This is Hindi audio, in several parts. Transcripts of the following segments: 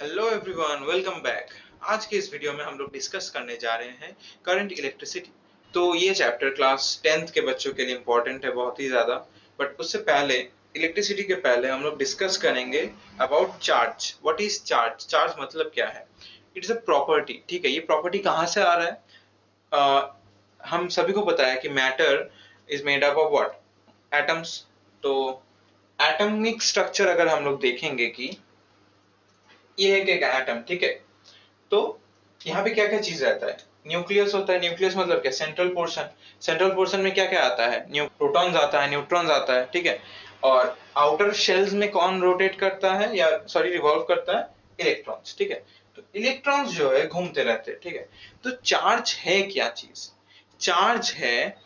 Hello everyone, welcome back. आज के इस वीडियो में हम लोग डिस्कस करने जा रहे हैं करंट इलेक्ट्रिसिटी। तो ये चैप्टर क्लास 10th के बच्चों के लिए इम्पोर्टेंट है बहुत ही ज़्यादा। बट उससे पहले, इलेक्ट्रिसिटी के पहले हम लोग डिस्कस करेंगे about charge. What is charge? Charge मतलब क्या है? It is a property. ठीक है, ये प्रॉपर्टी कहाँ से आ रहा है? हम सभी को पता है कि matter is made up of what? Atoms. तो एटॉमिक स्ट्रक्चर अगर हम लोग देखेंगे कि ये है एक एटम, ठीक है। तो यहाँ पे क्या क्या चीज रहता है? न्यूक्लियस होता है। न्यूक्लियस मतलब क्या? Central portion. सेंट्रल पोर्शन में क्या क्या आता है? प्रोटॉन्स आता है, न्यूट्रॉन्स आता है, ठीक है। और आउटर शेल्स में कौन रोटेट करता है या सॉरी रिवॉल्व करता है? इलेक्ट्रॉन्स, ठीक है। तो इलेक्ट्रॉन्स जो है घूमते रहते हैं, ठीक है। तो चार्ज है क्या चीज? चार्ज है,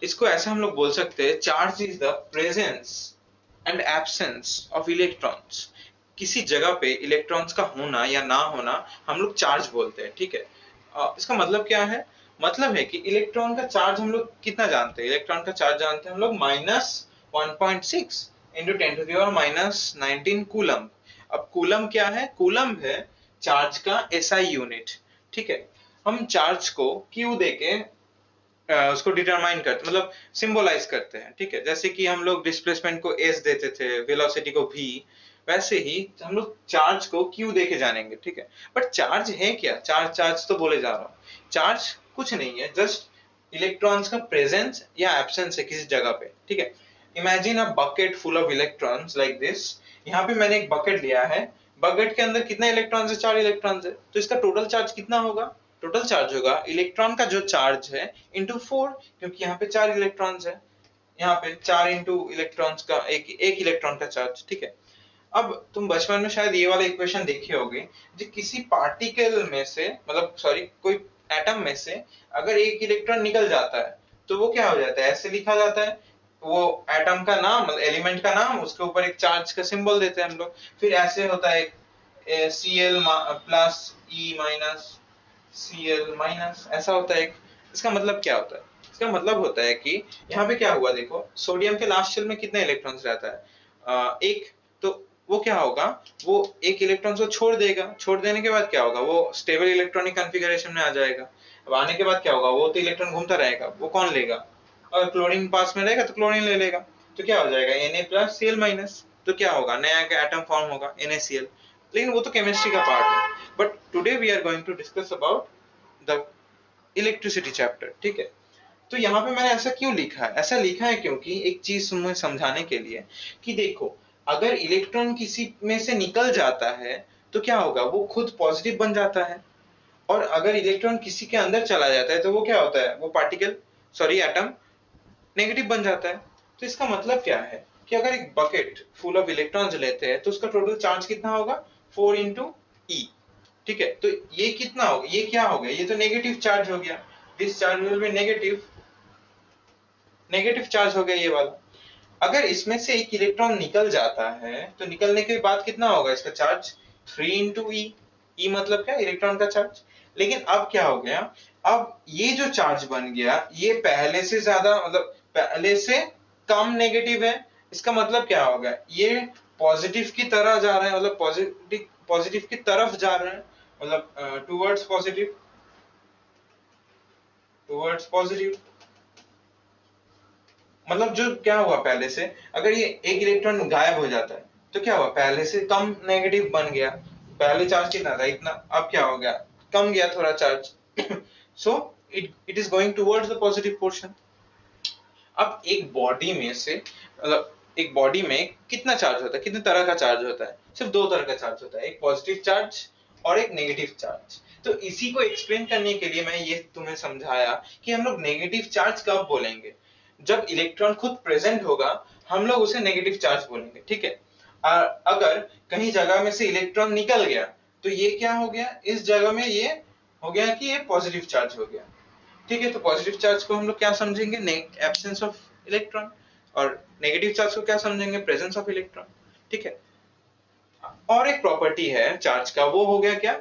इसको ऐसे हम लोग बोल सकते हैं, charge is the presence and absence of electrons. किसी जगह पे इलेक्ट्रॉन्स का होना या ना होना हम लोग चार्ज बोलते हैं, ठीक है। इसका मतलब क्या है? मतलब है कि इलेक्ट्रॉन का चार्ज हम लोग कितना जानते हैं? इलेक्ट्रॉन का चार्ज जानते हैं हम लोग -1.6 इंटू 10⁻⁻19 कूलम। अब कूलम क्या है? कूलम है चार्ज का एसआई यूनिट, ठीक है। हम चार्ज को क्यू देके उसको डिटरमाइन करते, मतलब सिंबलाइज करते हैं, ठीक है। जैसे कि हम लोग डिस्प्लेसमेंट को एस देते थे, वेलोसिटी को वी, वैसे ही हम लोग चार्ज को क्यू देके जानेंगे, ठीक है। बट चार्ज है क्या? चार्ज चार्ज तो बोले जा रहा हूँ। चार्ज कुछ नहीं है, जस्ट इलेक्ट्रॉन्स का प्रेजेंस या एब्सेंस है किसी जगह पे, ठीक है। Imagine a bucket full of electrons like this. यहाँ पे मैंने एक बकेट लिया है। बकेट के अंदर कितने इलेक्ट्रॉन्स है? 4 इलेक्ट्रॉन्स है। तो इसका टोटल चार्ज कितना होगा? टोटल चार्ज होगा इलेक्ट्रॉन का जो चार्ज है इंटू 4, क्योंकि यहाँ पे 4 इलेक्ट्रॉन्स है। यहाँ पे 4 इंटू इलेक्ट्रॉन्स का एक एक इलेक्ट्रॉन का चार्ज, ठीक है। अब तुम बचपन में शायद ये वाला इक्वेशन देखे होगे, जो किसी पार्टिकल में से, मतलब सॉरी कोई एटम में से अगर एक इलेक्ट्रॉन निकल जाता है तो वो क्या हो जाता है? ऐसे लिखा जाता है, वो एटम का नाम, मतलब एलिमेंट का नाम, उसके ऊपर एक चार्ज का सिंबल देते हैं हम लोग। फिर ऐसे होता है Cl plus E minus Cl minus, ऐसा होता है। इसका मतलब क्या होता है? इसका मतलब होता है कि यहाँ पे क्या हुआ, देखो सोडियम के लास्ट शेल में कितने इलेक्ट्रॉन्स रहता है? एक। तो वो क्या होगा? वो एक इलेक्ट्रॉन को छोड़ देगा। छोड़ देने के बाद क्या होगा? वो स्टेबल इलेक्ट्रॉनिक कॉन्फ़िगरेशन में आ जाएगा। अब आने के बाद क्या होगा? वो तो इलेक्ट्रॉन घूमता रहेगा, वो कौन लेगा? अगर क्लोरीन पास में रहेगा तो क्लोरीन ले लेगा। तो क्या हो जाएगा? Na plus Cl minus. तो क्या होगा? नया एटम फॉर्म होगा, NaCl। लेकिन वो तो केमिस्ट्री का पार्ट है। But today we are going to discuss about the electricity chapter, ठीक है। तो यहाँ पे मैंने ऐसा क्यों लिखा है? ऐसा लिखा है क्योंकि एक चीज तुम्हें समझाने के लिए कि देखो, अगर इलेक्ट्रॉन किसी में से निकल जाता है तो क्या होगा? वो खुद पॉजिटिव बन जाता है। और अगर इलेक्ट्रॉन किसी के अंदर चला जाता है तो वो क्या होता है? वो पार्टिकल, सॉरी एटम, नेगेटिव बन जाता है। तो इसका मतलब क्या है कि अगर एक बकेट फुल ऑफ इलेक्ट्रॉन्स लेते हैं तो उसका टोटल चार्ज कितना होगा? 4 इंटू ई, ठीक है। तो ये कितना होगा? ये क्या हो गया? ये तो नेगेटिव चार्ज हो गया। This charge will be negative, negative charge हो गया ये वाला। अगर इसमें से एक इलेक्ट्रॉन निकल जाता है तो निकलने के बाद कितना होगा इसका चार्ज? 3 इंटू ई। ई मतलब क्या? इलेक्ट्रॉन का चार्ज। लेकिन अब क्या हो गया? अब ये जो चार्ज बन गया ये पहले से ज्यादा, मतलब पहले से कम नेगेटिव है। इसका मतलब क्या होगा? ये पॉजिटिव की तरह जा रहा है, मतलब पॉजिटिव पॉजिटिव की तरफ जा रहा है, मतलब टुवर्ड्स पॉजिटिव, टुवर्ड्स पॉजिटिव। मतलब जो क्या हुआ पहले से, अगर ये एक इलेक्ट्रॉन गायब हो जाता है तो क्या हुआ? पहले से कम नेगेटिव बन गया। पहले चार्ज कितना था? इतना। अब क्या हो गया? कम गया थोड़ा charge. So it is going towards the positive portion. अब एक बॉडी में से, मतलब एक बॉडी में कितना चार्ज होता है? कितने तरह का चार्ज होता है? सिर्फ दो तरह का चार्ज होता है, एक पॉजिटिव चार्ज और एक नेगेटिव चार्ज। तो इसी को एक्सप्लेन करने के लिए मैं ये तुम्हें समझाया कि हम लोग नेगेटिव चार्ज कब बोलेंगे? जब इलेक्ट्रॉन खुद प्रेजेंट होगा हम लोग उसे नेगेटिव चार्ज बोलेंगे, ठीक है। और अगर कहीं जगह में से इलेक्ट्रॉन निकल गया तो ये क्या हो गया? इस जगह में ये हो गया कि ये पॉजिटिव चार्ज हो गया, ठीक है। तो पॉजिटिव चार्ज को हम लोग क्या समझेंगे? Absence of electron. और नेगेटिव चार्ज को क्या समझेंगे? प्रेजेंस ऑफ इलेक्ट्रॉन, ठीक है। और एक प्रॉपर्टी है चार्ज का, वो हो गया क्या?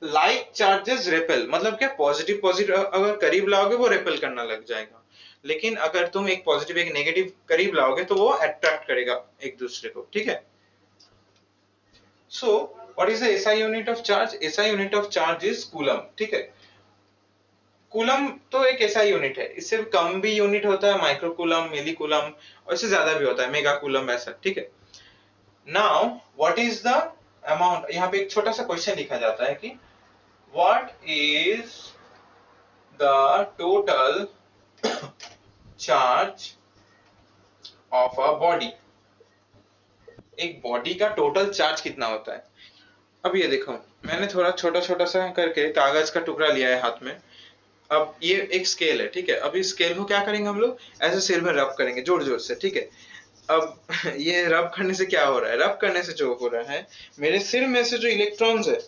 Like charges repel. मतलब क्या? पॉजिटिव पॉजिटिव अगर करीब लाओगे वो रेपेल करना लग जाएगा, लेकिन अगर तुम एक पॉजिटिव एक नेगेटिव करीब लाओगे तो वो अट्रैक्ट करेगा एक दूसरे को, ठीक है। So what is the SI unit of charge? SI unit of charge is coulomb, ठीक है। कूलम तो एक ऐसा यूनिट है, इससे कम भी यूनिट होता है, माइक्रो कूलम, मिली कूलम, और इससे ज्यादा भी होता है, मेगा कूलम, ऐसा, ठीक है। Now what is the amount, यहाँ पे एक छोटा सा क्वेश्चन लिखा जाता है कि what is the total charge of a body, एक बॉडी का टोटल चार्ज कितना होता है। अब ये देखो, मैंने थोड़ा छोटा छोटा सा करके कागज का टुकड़ा लिया है हाथ में। अब ये एक स्केल है, ठीक है। अब इस स्केल को क्या करेंगे हम लोग, ऐसे सिर में रब करेंगे जोर जोर से, ठीक है। अब ये रब करने से क्या हो रहा है, रब करने से जो हो रहा है, मेरे सिर में से जो इलेक्ट्रॉन्स है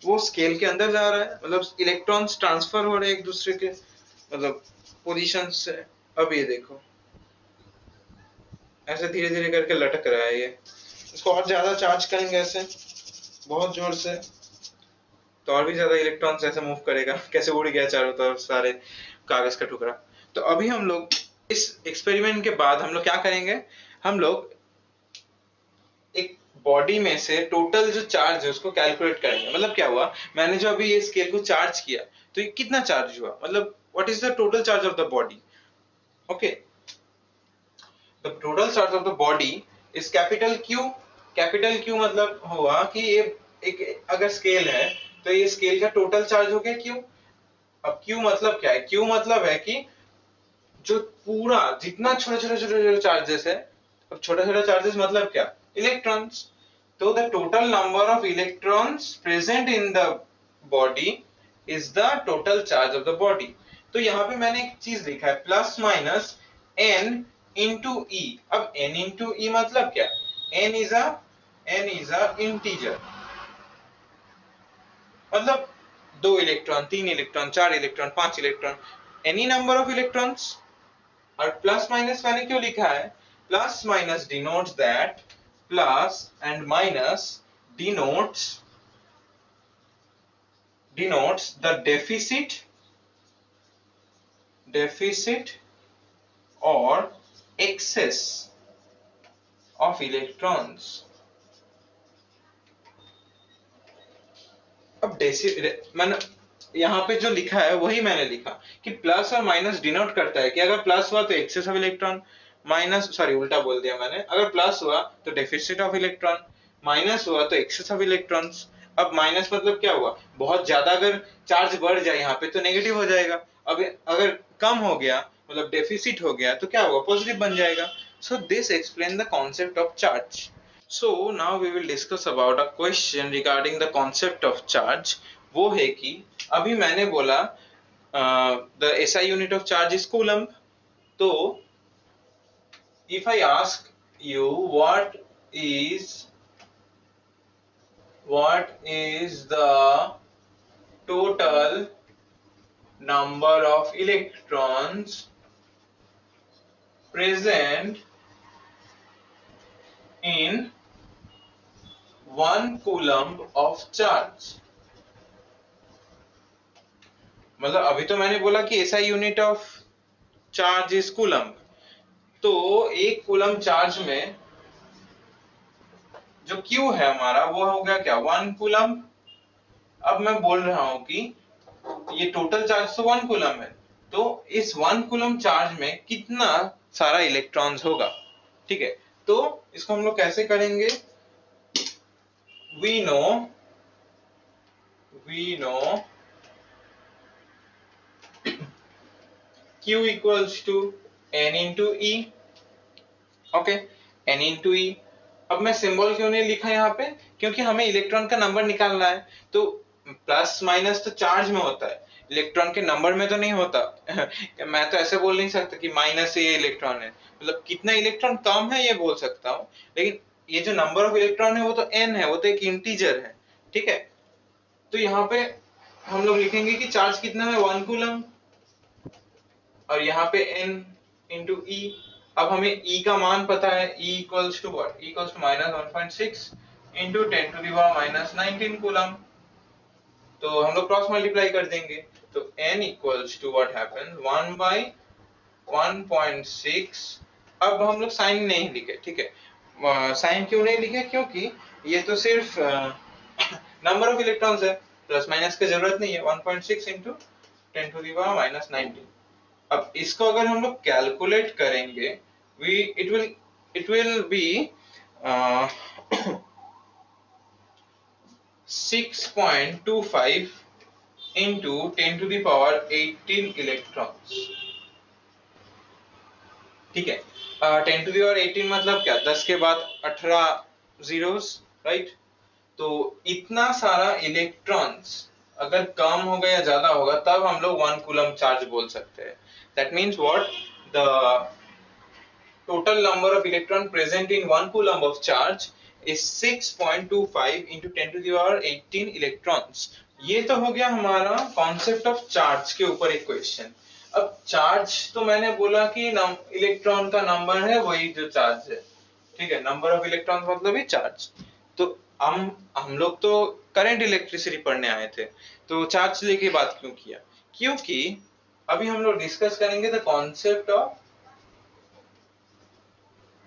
वो स्केल के अंदर जा रहा है, मतलब इलेक्ट्रॉन्स ट्रांसफर हो रहे हैं एक दूसरे के मतलब पोजीशन से। अब ये देखो ऐसे धीरे धीरे करके लटक रहा है ये। इसको और ज्यादा चार्ज करेंगे ऐसे बहुत जोर से, तो और भी ज्यादा इलेक्ट्रॉन्स ऐसे मूव करेगा, कैसे उड़ गया चारों तरफ सारे कागज का टुकड़ा। तो अभी हम लोग इस एक्सपेरिमेंट के बाद हम लोग क्या करेंगे, हम लोग एक बॉडी में से टोटल जो चार्ज है उसको कैलकुलेट करेंगे। मतलब क्या हुआ, मैंने जो अभी ये स्केल को चार्ज किया तो ये कितना चार्ज हुआ, मतलब what is the total charge of the body. Okay, the total charge of the body is capital Q. Capital Q मतलब हुआ कि ये एक अगर स्केल है तो ये स्केल का टोटल चार्ज हो गया क्यू। अब क्यू मतलब क्या है, क्यू मतलब है कि जो पूरा जितना छोटे छोटे छोटे छोटे चार्जेस है। अब छोटा छोटा चार्जेस मतलब क्या, इलेक्ट्रॉन्स। तो the total number of electrons present in the body is the total charge of the body. तो यहाँ पे मैंने एक चीज लिखा है प्लस माइनस एन इंटू ई। अब एन इंटू ई मतलब क्या, एन इज अ इंटीजर, मतलब 2 electron, 3 electron, 4 electron, 5 electron, any number of electrons. और प्लस माइनस मैंने क्यों लिखा है, plus minus denotes that, plus and minus denotes the deficit or excess of electrons। अब मैंने यहाँ पे जो लिखा है वही मैंने लिखा कि प्लस और माइनस डिनोट करता है कि अगर प्लस हुआ तो excess of electron, minus sorry उल्टा बोल दिया मैंने, अगर प्लस हुआ तो डेफिसिट ऑफ इलेक्ट्रॉन, माइनस हुआ तो एक्सेस ऑफ इलेक्ट्रॉन्स। अब माइनस मतलब क्या हुआ, बहुत ज्यादा अगर चार्ज बढ़ जाए यहाँ पे तो नेगेटिव हो जाएगा। अब अगर कम हो गया मतलब डेफिसिट हो गया तो क्या होगा, पॉजिटिव बन जाएगा। So this explain the concept of charge. So now we will discuss about a question regarding the concept of charge। वो है कि अभी मैंने बोला the SI unit of charge is coulomb। तो if I ask you what is the total number of electrons present in 1 coulomb of charge। मतलब अभी तो मैंने बोला कि SI unit of charge is coulomb. तो एक कूलम्ब चार्ज में जो Q है हमारा वो हो गया क्या, 1 कूलम्ब। अब मैं बोल रहा हूं कि ये टोटल चार्ज तो 1 कूलम्ब है, तो इस 1 कूलम्ब चार्ज में कितना सारा इलेक्ट्रॉन्स होगा, ठीक है। तो इसको हम लोग कैसे करेंगे, we know Q equals to N into E। Okay, N into E। अब मैं सिंबल क्यों नहीं लिखा यहाँ पे, क्योंकि हमें इलेक्ट्रॉन का नंबर निकालना है। तो प्लस माइनस तो चार्ज में होता है, इलेक्ट्रॉन के नंबर में तो नहीं होता। मैं तो ऐसे बोल नहीं सकता कि माइनस ये इलेक्ट्रॉन है, मतलब कितना इलेक्ट्रॉन कम है ये बोल सकता हूँ, लेकिन ये जो नंबर ऑफ इलेक्ट्रॉन है वो तो n है, वो तो एक इंटीजर है, ठीक है। तो यहाँ पे हम लोग लिखेंगे कि चार्ज कितना है, 1 कूलम्ब, और यहाँ पे n इंटू ई। अब हमें E का मान पता है, E equals to what, E equals to -1.6 into 10 to the power -19 coulomb. तो हम लोग क्रॉस मल्टीप्लाई कर देंगे, तो N equals to what happens 1 by 1.6। अब हम लोग साइन नहीं लिखे, ठीक है। साइन क्यों नहीं लिखे, क्योंकि ये तो सिर्फ नंबर ऑफ इलेक्ट्रॉन्स है, प्लस माइनस की जरूरत नहीं है। 1.6 into 10 to the power minus 19। अब इसको अगर हम लोग कैलकुलेट करेंगे, we it will be 6.25 into 10 to the power 18 electrons. ठीक है, 10 टू द पावर 18 मतलब क्या, 10 के बाद 18 जीरोस, राइट। तो इतना सारा इलेक्ट्रॉन्स अगर कम होगा या ज्यादा होगा तब हम लोग 1 कूलम चार्ज बोल सकते हैं। That means what, the total number of electron present in 1 coulomb of charge is 6.25 into 10 to the power 18 electrons। ये तो हो गया हमारा कॉन्सेप्ट ऑफ चार्ज के ऊपर एक क्वेश्चन। अब चार्ज तो मैंने बोला कि इलेक्ट्रॉन का नंबर है वही जो चार्ज है, ठीक है, नंबर ऑफ इलेक्ट्रॉन मतलब ही चार्ज। तो हम लोग तो करंट इलेक्ट्रिसिटी पढ़ने आए थे, तो चार्ज लेके बात क्यों किया, क्योंकि अभी हम लोग डिस्कस करेंगे द कॉन्सेप्ट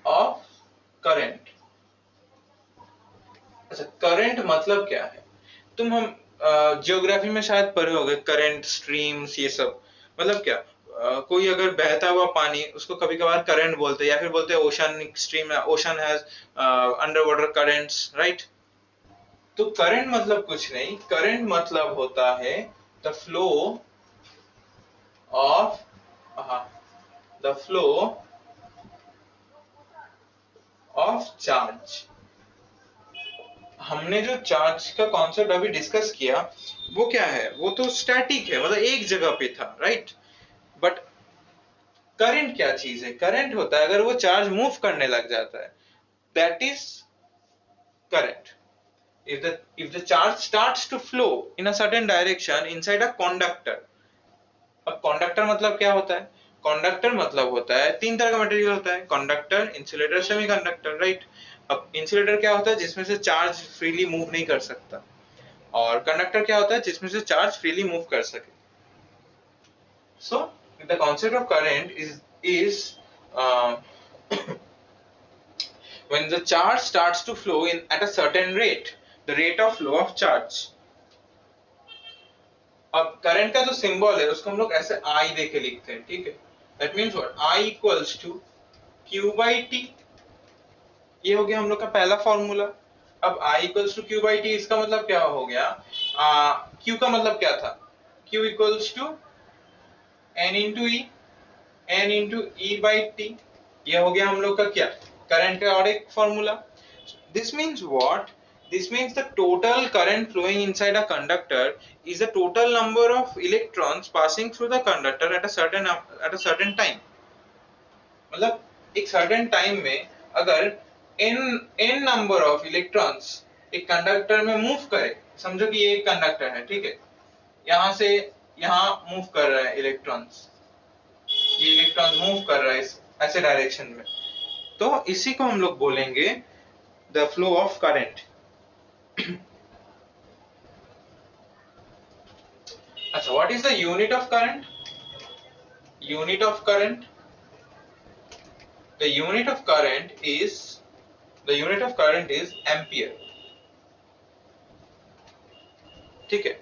ऑफ करंट। अच्छा, करंट मतलब क्या है, तुम हम ज्योग्राफी में शायद पढ़े होगे, करंट स्ट्रीम्स ये सब। मतलब क्या, कोई अगर बहता हुआ पानी उसको कभी कभार करंट बोलते हैं, या फिर बोलते हैं ocean stream, ocean has under water currents, right. तो करंट मतलब कुछ नहीं, करंट मतलब होता है the flow of the flow of charge. हमने जो चार्ज का कॉन्सेप्ट अभी डिस्कस किया वो क्या है, वो तो स्टैटिक है, मतलब एक जगह पे था, राइट। बट करंट क्या चीज है, करंट होता है अगर वो चार्ज मूव करने लग जाता है, that is current. if the charge starts to flow in a certain direction inside a conductor। अब कंडक्टर मतलब क्या होता है, कंडक्टर मतलब होता है तीन तरह का मटेरियल होता है, कंडक्टर, इंसुलेटर, सेमीकंडक्टर, राइट। अब इंसुलेटर क्या होता है, जिसमें से चार्ज फ्रीली मूव नहीं कर सकता, और कंडक्टर क्या होता है, जिसमें से चार्ज फ्रीली मूव कर सके। So the concept of current is when the charge starts to flow in at a certain rate, the rate of flow of charge। अब करंट का जो सिंबल है उसको हम लोग ऐसे I दे के लिखते हैं, ठीक है। That means what, I equals to Q by T। ये हो गया हम लोग का पहला फॉर्मूला। अब I equals to Q by T, इसका मतलब क्या हो गया, Q का मतलब क्या था, Q equals to N into E, N into E by T। ये हो गया हम लोग का क्या, करंट का और एक formula. This means what, this means the total current flowing inside a conductor is the total number of electrons passing through the conductor at a certain time। मतलब एक certain time में अगर n number of electrons एक कंडक्टर में मूव करे, समझो कि ये एक कंडक्टर है, ठीक है, यहाँ से यहाँ मूव कर रहा है इलेक्ट्रॉन्स, ये इलेक्ट्रॉन मूव कर रहा है ऐसे डायरेक्शन में, तो इसी को हम लोग बोलेंगे द फ्लो ऑफ करंट। अच्छा, what is the unit of current? Unit of current, the unit of current is ampere। ठीक है,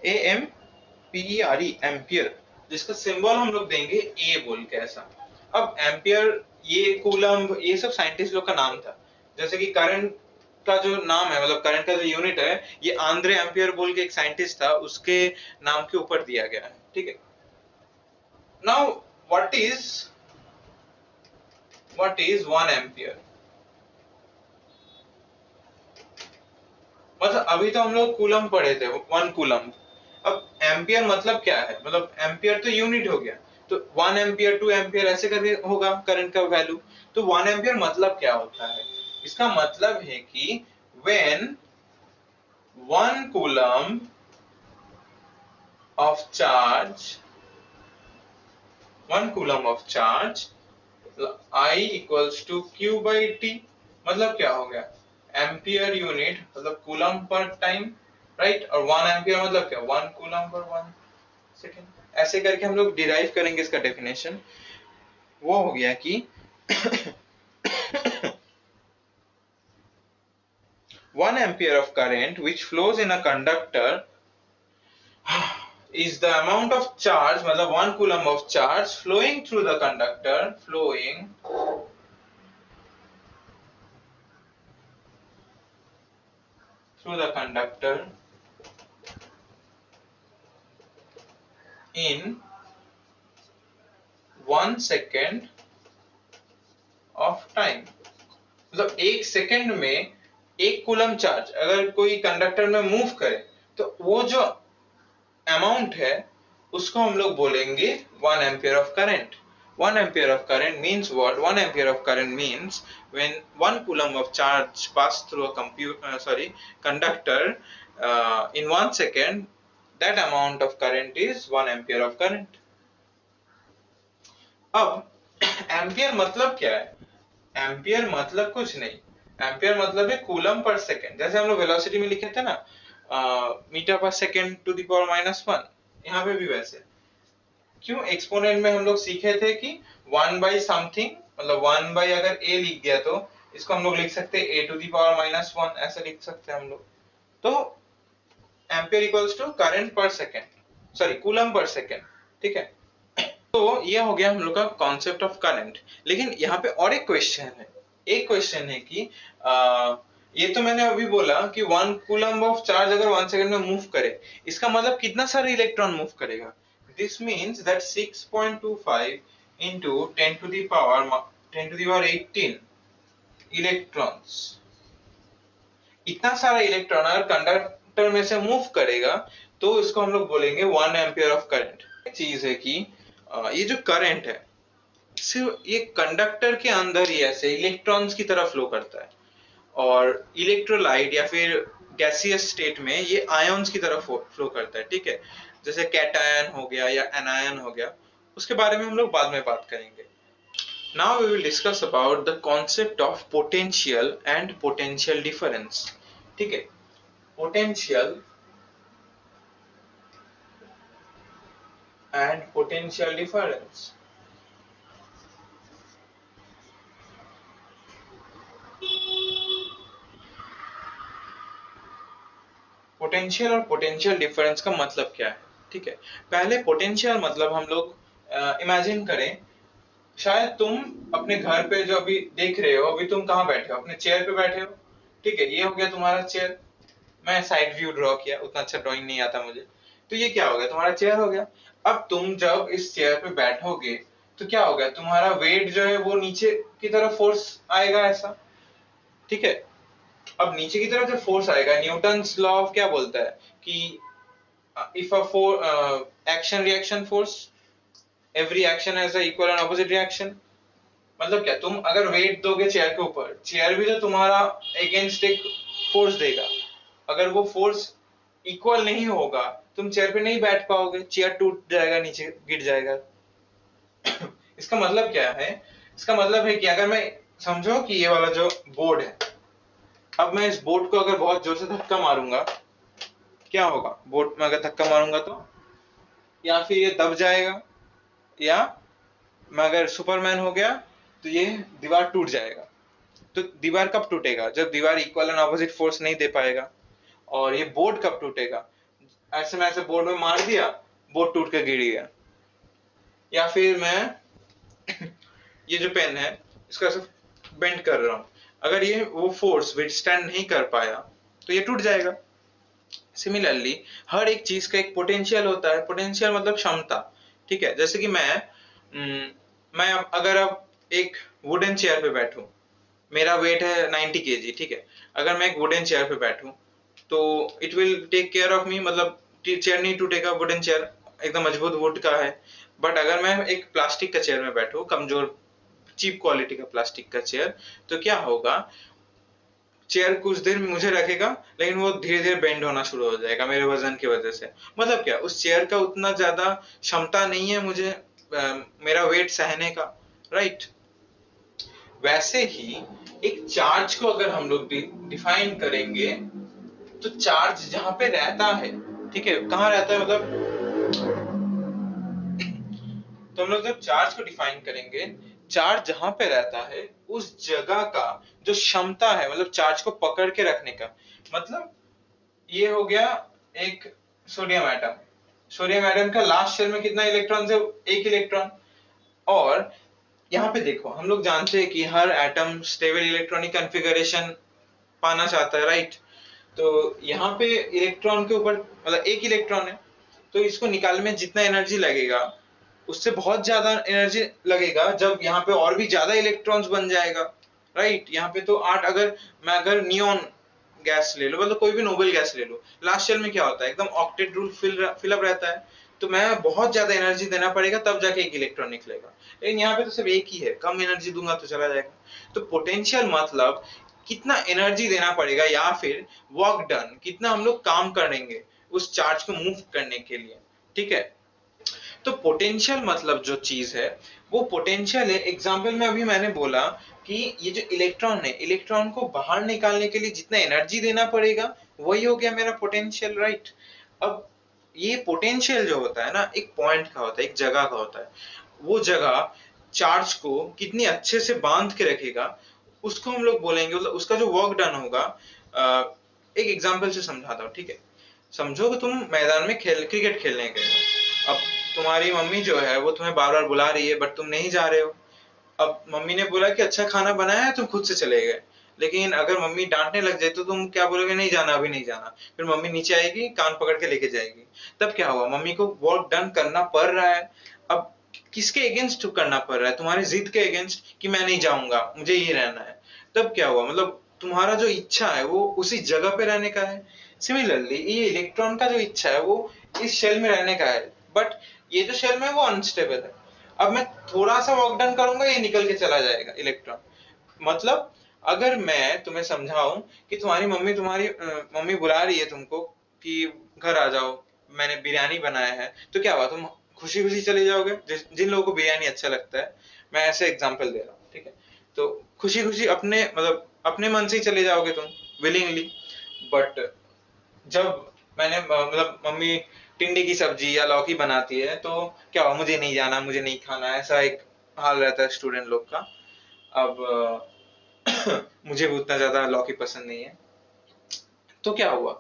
AMPERE, एम्पियर, जिसका सिंबल हम लोग देंगे A बोल के ऐसा। अब एम्पियर, ये कूलम्ब, ये सब साइंटिस्ट लोग का नाम था। जैसे कि करंट का जो नाम है, मतलब करंट का जो यूनिट है, ये आंद्रे एम्पियर बोल के एक साइंटिस्ट था, उसके नाम के ऊपर दिया गया है, ठीक है। नाउ व्हाट इज 1 एम्पियर, मतलब अभी तो हम लोग कूलम पढ़े थे, 1 कूलम। अब एम्पियर मतलब क्या है, मतलब एम्पियर तो यूनिट हो गया, तो 1 एम्पियर 2 एम्पियर ऐसे करके होगा करंट का वैल्यू। तो 1 एम्पियर मतलब क्या होता है, इसका मतलब है कि when 1 coulomb of charge, 1 coulomb of charge I equals to Q by T। मतलब क्या हो गया, एम्पियर यूनिट मतलब कूलम पर टाइम, राइट, और 1 एम्पियर मतलब क्या, 1 कूलम पर 1 सेकेंड। ऐसे करके हम लोग डिराइव करेंगे इसका डेफिनेशन। वो हो गया कि 1 ampere of current which flows in a conductor is the amount of charge, मतलब 1 coulomb of charge flowing through the conductor, flowing through the conductor in 1 second of time। मतलब 1 सेकंड में 1 कूलम चार्ज अगर कोई कंडक्टर में मूव करे तो वो जो अमाउंट है उसको हम लोग बोलेंगे 1 ampere of current। 1 ampere of current means what? 1 ampere of current means when 1 coulomb of charge pass through a conductor in 1 second, that amount of current is 1 ampere of current। अब एम्पियर मतलब क्या है? एम्पियर मतलब कुछ नहीं, एम्पियर मतलब है कूलम पर सेकंड। जैसे हम लोग वेलोसिटी में लिखे थे ना मीटर पर सेकंड टू द पावर -1, यहाँ पे भी वैसे। क्यों? एक्सपोनेंट में हम लोग सीखे थे कि 1 बाई समथिंग, मतलब 1 बाई अगर a लिख दिया तो इसको हम लोग लिख सकते हैं a टू द पावर -1, ऐसे लिख सकते हैं हम लोग। तो एम्पियर इक्वल्स टू करंट पर second, sorry coulomb per second, ठीक है। तो ये हो गया हम लोग का कॉन्सेप्ट ऑफ करंट। लेकिन यहाँ पे और एक क्वेश्चन है, कि ये तो मैंने अभी बोला कि 1 कूलम ऑफ चार्ज अगर 1 सेकंड में मूव करे, इसका मतलब कितना सारा इलेक्ट्रॉन मूव करेगा? This means that 6.25 into 10 to the power 18 electrons, इतना सारा इलेक्ट्रॉन अगर कंडक्टर में से मूव करेगा तो इसको हम लोग बोलेंगे 1 एम्पियर ऑफ करंट। चीज है कि ये जो करंट है सिर्फ ये कंडक्टर के अंदर ही ऐसे इलेक्ट्रॉन्स की तरह फ्लो करता है, और इलेक्ट्रोलाइट या फिर गैसियस स्टेट में ये आयंस की तरह फ्लो करता है, ठीक है। जैसे कैटायन हो गया या एनायन हो गया, उसके बारे में हम लोग बाद में बात करेंगे। Now we will discuss about the concept of potential and potential difference, ठीक है। Potential and potential difference. Potential और पोटेंशियल डिफरेंस का मतलब क्या है, ठीक है। पहले पोटेंशियल मतलब हम लोग इमेजिन करें, शायद तुम अपने घर पे जो अभी देख रहे हो, अभी तुम कहाँ बैठे हो? अपने चेयर पे बैठे हो, ठीक है। ये हो गया तुम्हारा चेयर। मैं साइड व्यू ड्रॉ किया, उतना अच्छा ड्राइंग नहीं आता मुझे। तो ये क्या हो गया? तुम्हारा चेयर हो गया। अब तुम जब इस चेयर पे बैठोगे तो क्या होगा? तुम्हारा वेट जो है वो नीचे की तरफ फोर्स आएगा, ऐसा, ठीक है। अब नीचे की तरफ जो फोर्स आएगा, न्यूटन्स लॉ ऑफ क्या बोलता है कि if a action reaction force, every action has a equal and opposite reaction. मतलब क्या? तुम अगर वेट दोगे चेयर के ऊपर, चेयर भी तो तुम्हारा अगेंस्ट एक फोर्स देगा। अगर वो फोर्स इक्वल नहीं होगा, तुम चेयर पे नहीं बैठ पाओगे, चेयर टूट जाएगा, नीचे गिर जाएगा। इसका मतलब क्या है? इसका मतलब है कि अगर मैं, समझो कि ये वाला जो बोर्ड है, अब मैं इस बोर्ड को अगर बहुत जोर से धक्का मारूंगा, क्या होगा? बोर्ड में अगर धक्का मारूंगा तो या फिर ये दब जाएगा, या मैं अगर सुपरमैन हो गया तो ये दीवार टूट जाएगा। तो दीवार कब टूटेगा? जब दीवार इक्वल एंड ऑपोजिट फोर्स नहीं दे पाएगा। और ये बोर्ड कब टूटेगा? ऐसे में ऐसे बोर्ड में मार दिया, बोर्ड टूट के गिर गया। या फिर मैं ये जो पेन है इसको ऐसे बेंड कर रहा हूं, अगर ये वो फोर्स विथस्टैंड नहीं कर पाया तो ये टूट जाएगा। सिमिलरली हर एक चीज का एक पोटेंशियल होता है। पोटेंशियल मतलब क्षमता, ठीक है। जैसे कि मैं अगर अब एक वुडन चेयर पे बैठूं, मेरा वेट है 90 केजी, ठीक है। अगर मैं एक वुडन चेयर पे बैठूं तो it will take care of me, मतलब चेयर नहीं टूटेगा, वुडन चेयर एकदम मजबूत वुड का है। बट अगर मैं एक प्लास्टिक का चेयर में बैठूं, कमजोर चीप क्वालिटी का प्लास्टिक का चेयर, तो क्या होगा? चेयर कुछ देर मुझे रखेगा, लेकिन वो धीरे धीरे बेंड होना शुरू हो जाएगा मेरे वजन की वजह से। मतलब क्या? उस चेयर का उतना ज्यादा क्षमता नहीं है मुझे मेरा वेट सहने का, राइट। वैसे ही एक चार्ज को अगर हम लोग डिफाइन करेंगे, तो चार्ज जहां पे रहता है, ठीक है, कहाँ रहता है मतलब, तो हम लोग जब चार्ज को डिफाइन करेंगे, चार्ज जहां पे रहता है उस जगह का जो क्षमता है, मतलब चार्ज को पकड़ के रखने का, मतलब ये हो गया एक सोडियम एटम। सोडियम एटम का लास्ट शेल में कितना इलेक्ट्रॉन है? एक इलेक्ट्रॉन। और यहाँ पे देखो, हम लोग जानते हैं कि हर एटम स्टेबल इलेक्ट्रॉनिक कॉन्फ़िगरेशन पाना चाहता है, राइट? तो यहाँ पे इलेक्ट्रॉन के ऊपर, मतलब एक इलेक्ट्रॉन है, तो इसको निकालने में जितना एनर्जी लगेगा उससे बहुत ज्यादा एनर्जी लगेगा जब यहाँ पे और भी ज्यादा इलेक्ट्रॉन्स बन जाएगा, राइट? यहाँ पे तो 8, अगर नियोन गैस ले लो, मतलब कोई भी नोबल गैस ले लो, लास्ट शेल में क्या होता है, एकदम ऑक्टेट रूल फिलअप रहता है, तो मैं बहुत ज्यादा एनर्जी देना पड़ेगा तब जाके एक इलेक्ट्रॉन निकलेगा। लेकिन यहाँ पे तो सिर्फ एक ही है, कम एनर्जी दूंगा तो चला जाएगा। तो पोटेंशियल मतलब कितना एनर्जी देना पड़ेगा, या फिर वर्क डन, कितना हम लोग काम करेंगे उस चार्ज को मूव करने के लिए, ठीक है? तो पोटेंशियल मतलब जो चीज है वो पोटेंशियल है। एग्जाम्पल में अभी मैंने बोला कि ये जो इलेक्ट्रॉन है, इलेक्ट्रॉन को बाहर निकालने के लिए जितना एनर्जी देना पड़ेगा वही हो गया मेरा पोटेंशियल, राइट? अब ये पोटेंशियल जो होता है ना, एक पॉइंट का होता है, एक जगह का होता है। वो जगह चार्ज को कितनी अच्छे से बांध के रखेगा उसको हम लोग बोलेंगे, मतलब उसका जो वर्क डन होगा। एक एग्जांपल से समझाता हूँ, ठीक है? समझो कि तुम मैदान में क्रिकेट खेलने गए हो। अब तुम्हारी मम्मी जो है वो तुम्हें बार बार बुला रही है बट तुम नहीं जा रहे हो। अब मम्मी ने बोला कि अच्छा खाना बनाया है, तुम खुद से चले गए। लेकिन अगर मम्मी डांटने लग जाए तो तुम क्या बोलोगे? नहीं जाना, अभी नहीं जाना। फिर मम्मी नीचे आएगी, कान पकड़ के लेके जाएगी। तब क्या हुआ? मम्मी को वर्क डन करना पड़ रहा है। अब किसके अगेंस्ट करना पड़ रहा है? तुम्हारी जिद के अगेंस्ट कि मैं नहीं जाऊंगा, मुझे यही रहना है। तब क्या हुआ? मतलब तुम्हारा जो इच्छा है वो उसी जगह पे रहने का है। सिमिलरली ये इलेक्ट्रॉन का जो इच्छा है वो इस शेल में रहने का है, बट ये जो शेल में है वो अनस्टेबल है। अब मैं थोड़ा सा वर्क डन करूंगा, ये निकल के चला जाएगा इलेक्ट्रॉन। मतलब अगर मैं तुम्हें समझाऊं कि तुम्हारी मम्मी बुला रही है तुमको कि घर आ जाओ, मैंने बिरयानी बनाया है, तो क्या हुआ? तुम खुशी खुशी चले जाओगे, जिन लोगों को बिरयानी अच्छा लगता है। मैं ऐसे एग्जांपल दे रहा हूँ, ठीक है? तो खुशी खुशी अपने, मतलब अपने मन से ही चले जाओगे तुम, विलिंगली। बट जब मतलब मम्मी टिंडे की सब्जी या लौकी बनाती है तो क्या हुआ? मुझे नहीं जाना, मुझे नहीं खाना, ऐसा एक हाल रहता है स्टूडेंट लोग का। अब मुझे भी उतना ज्यादा लौकी पसंद नहीं है। तो क्या हुआ?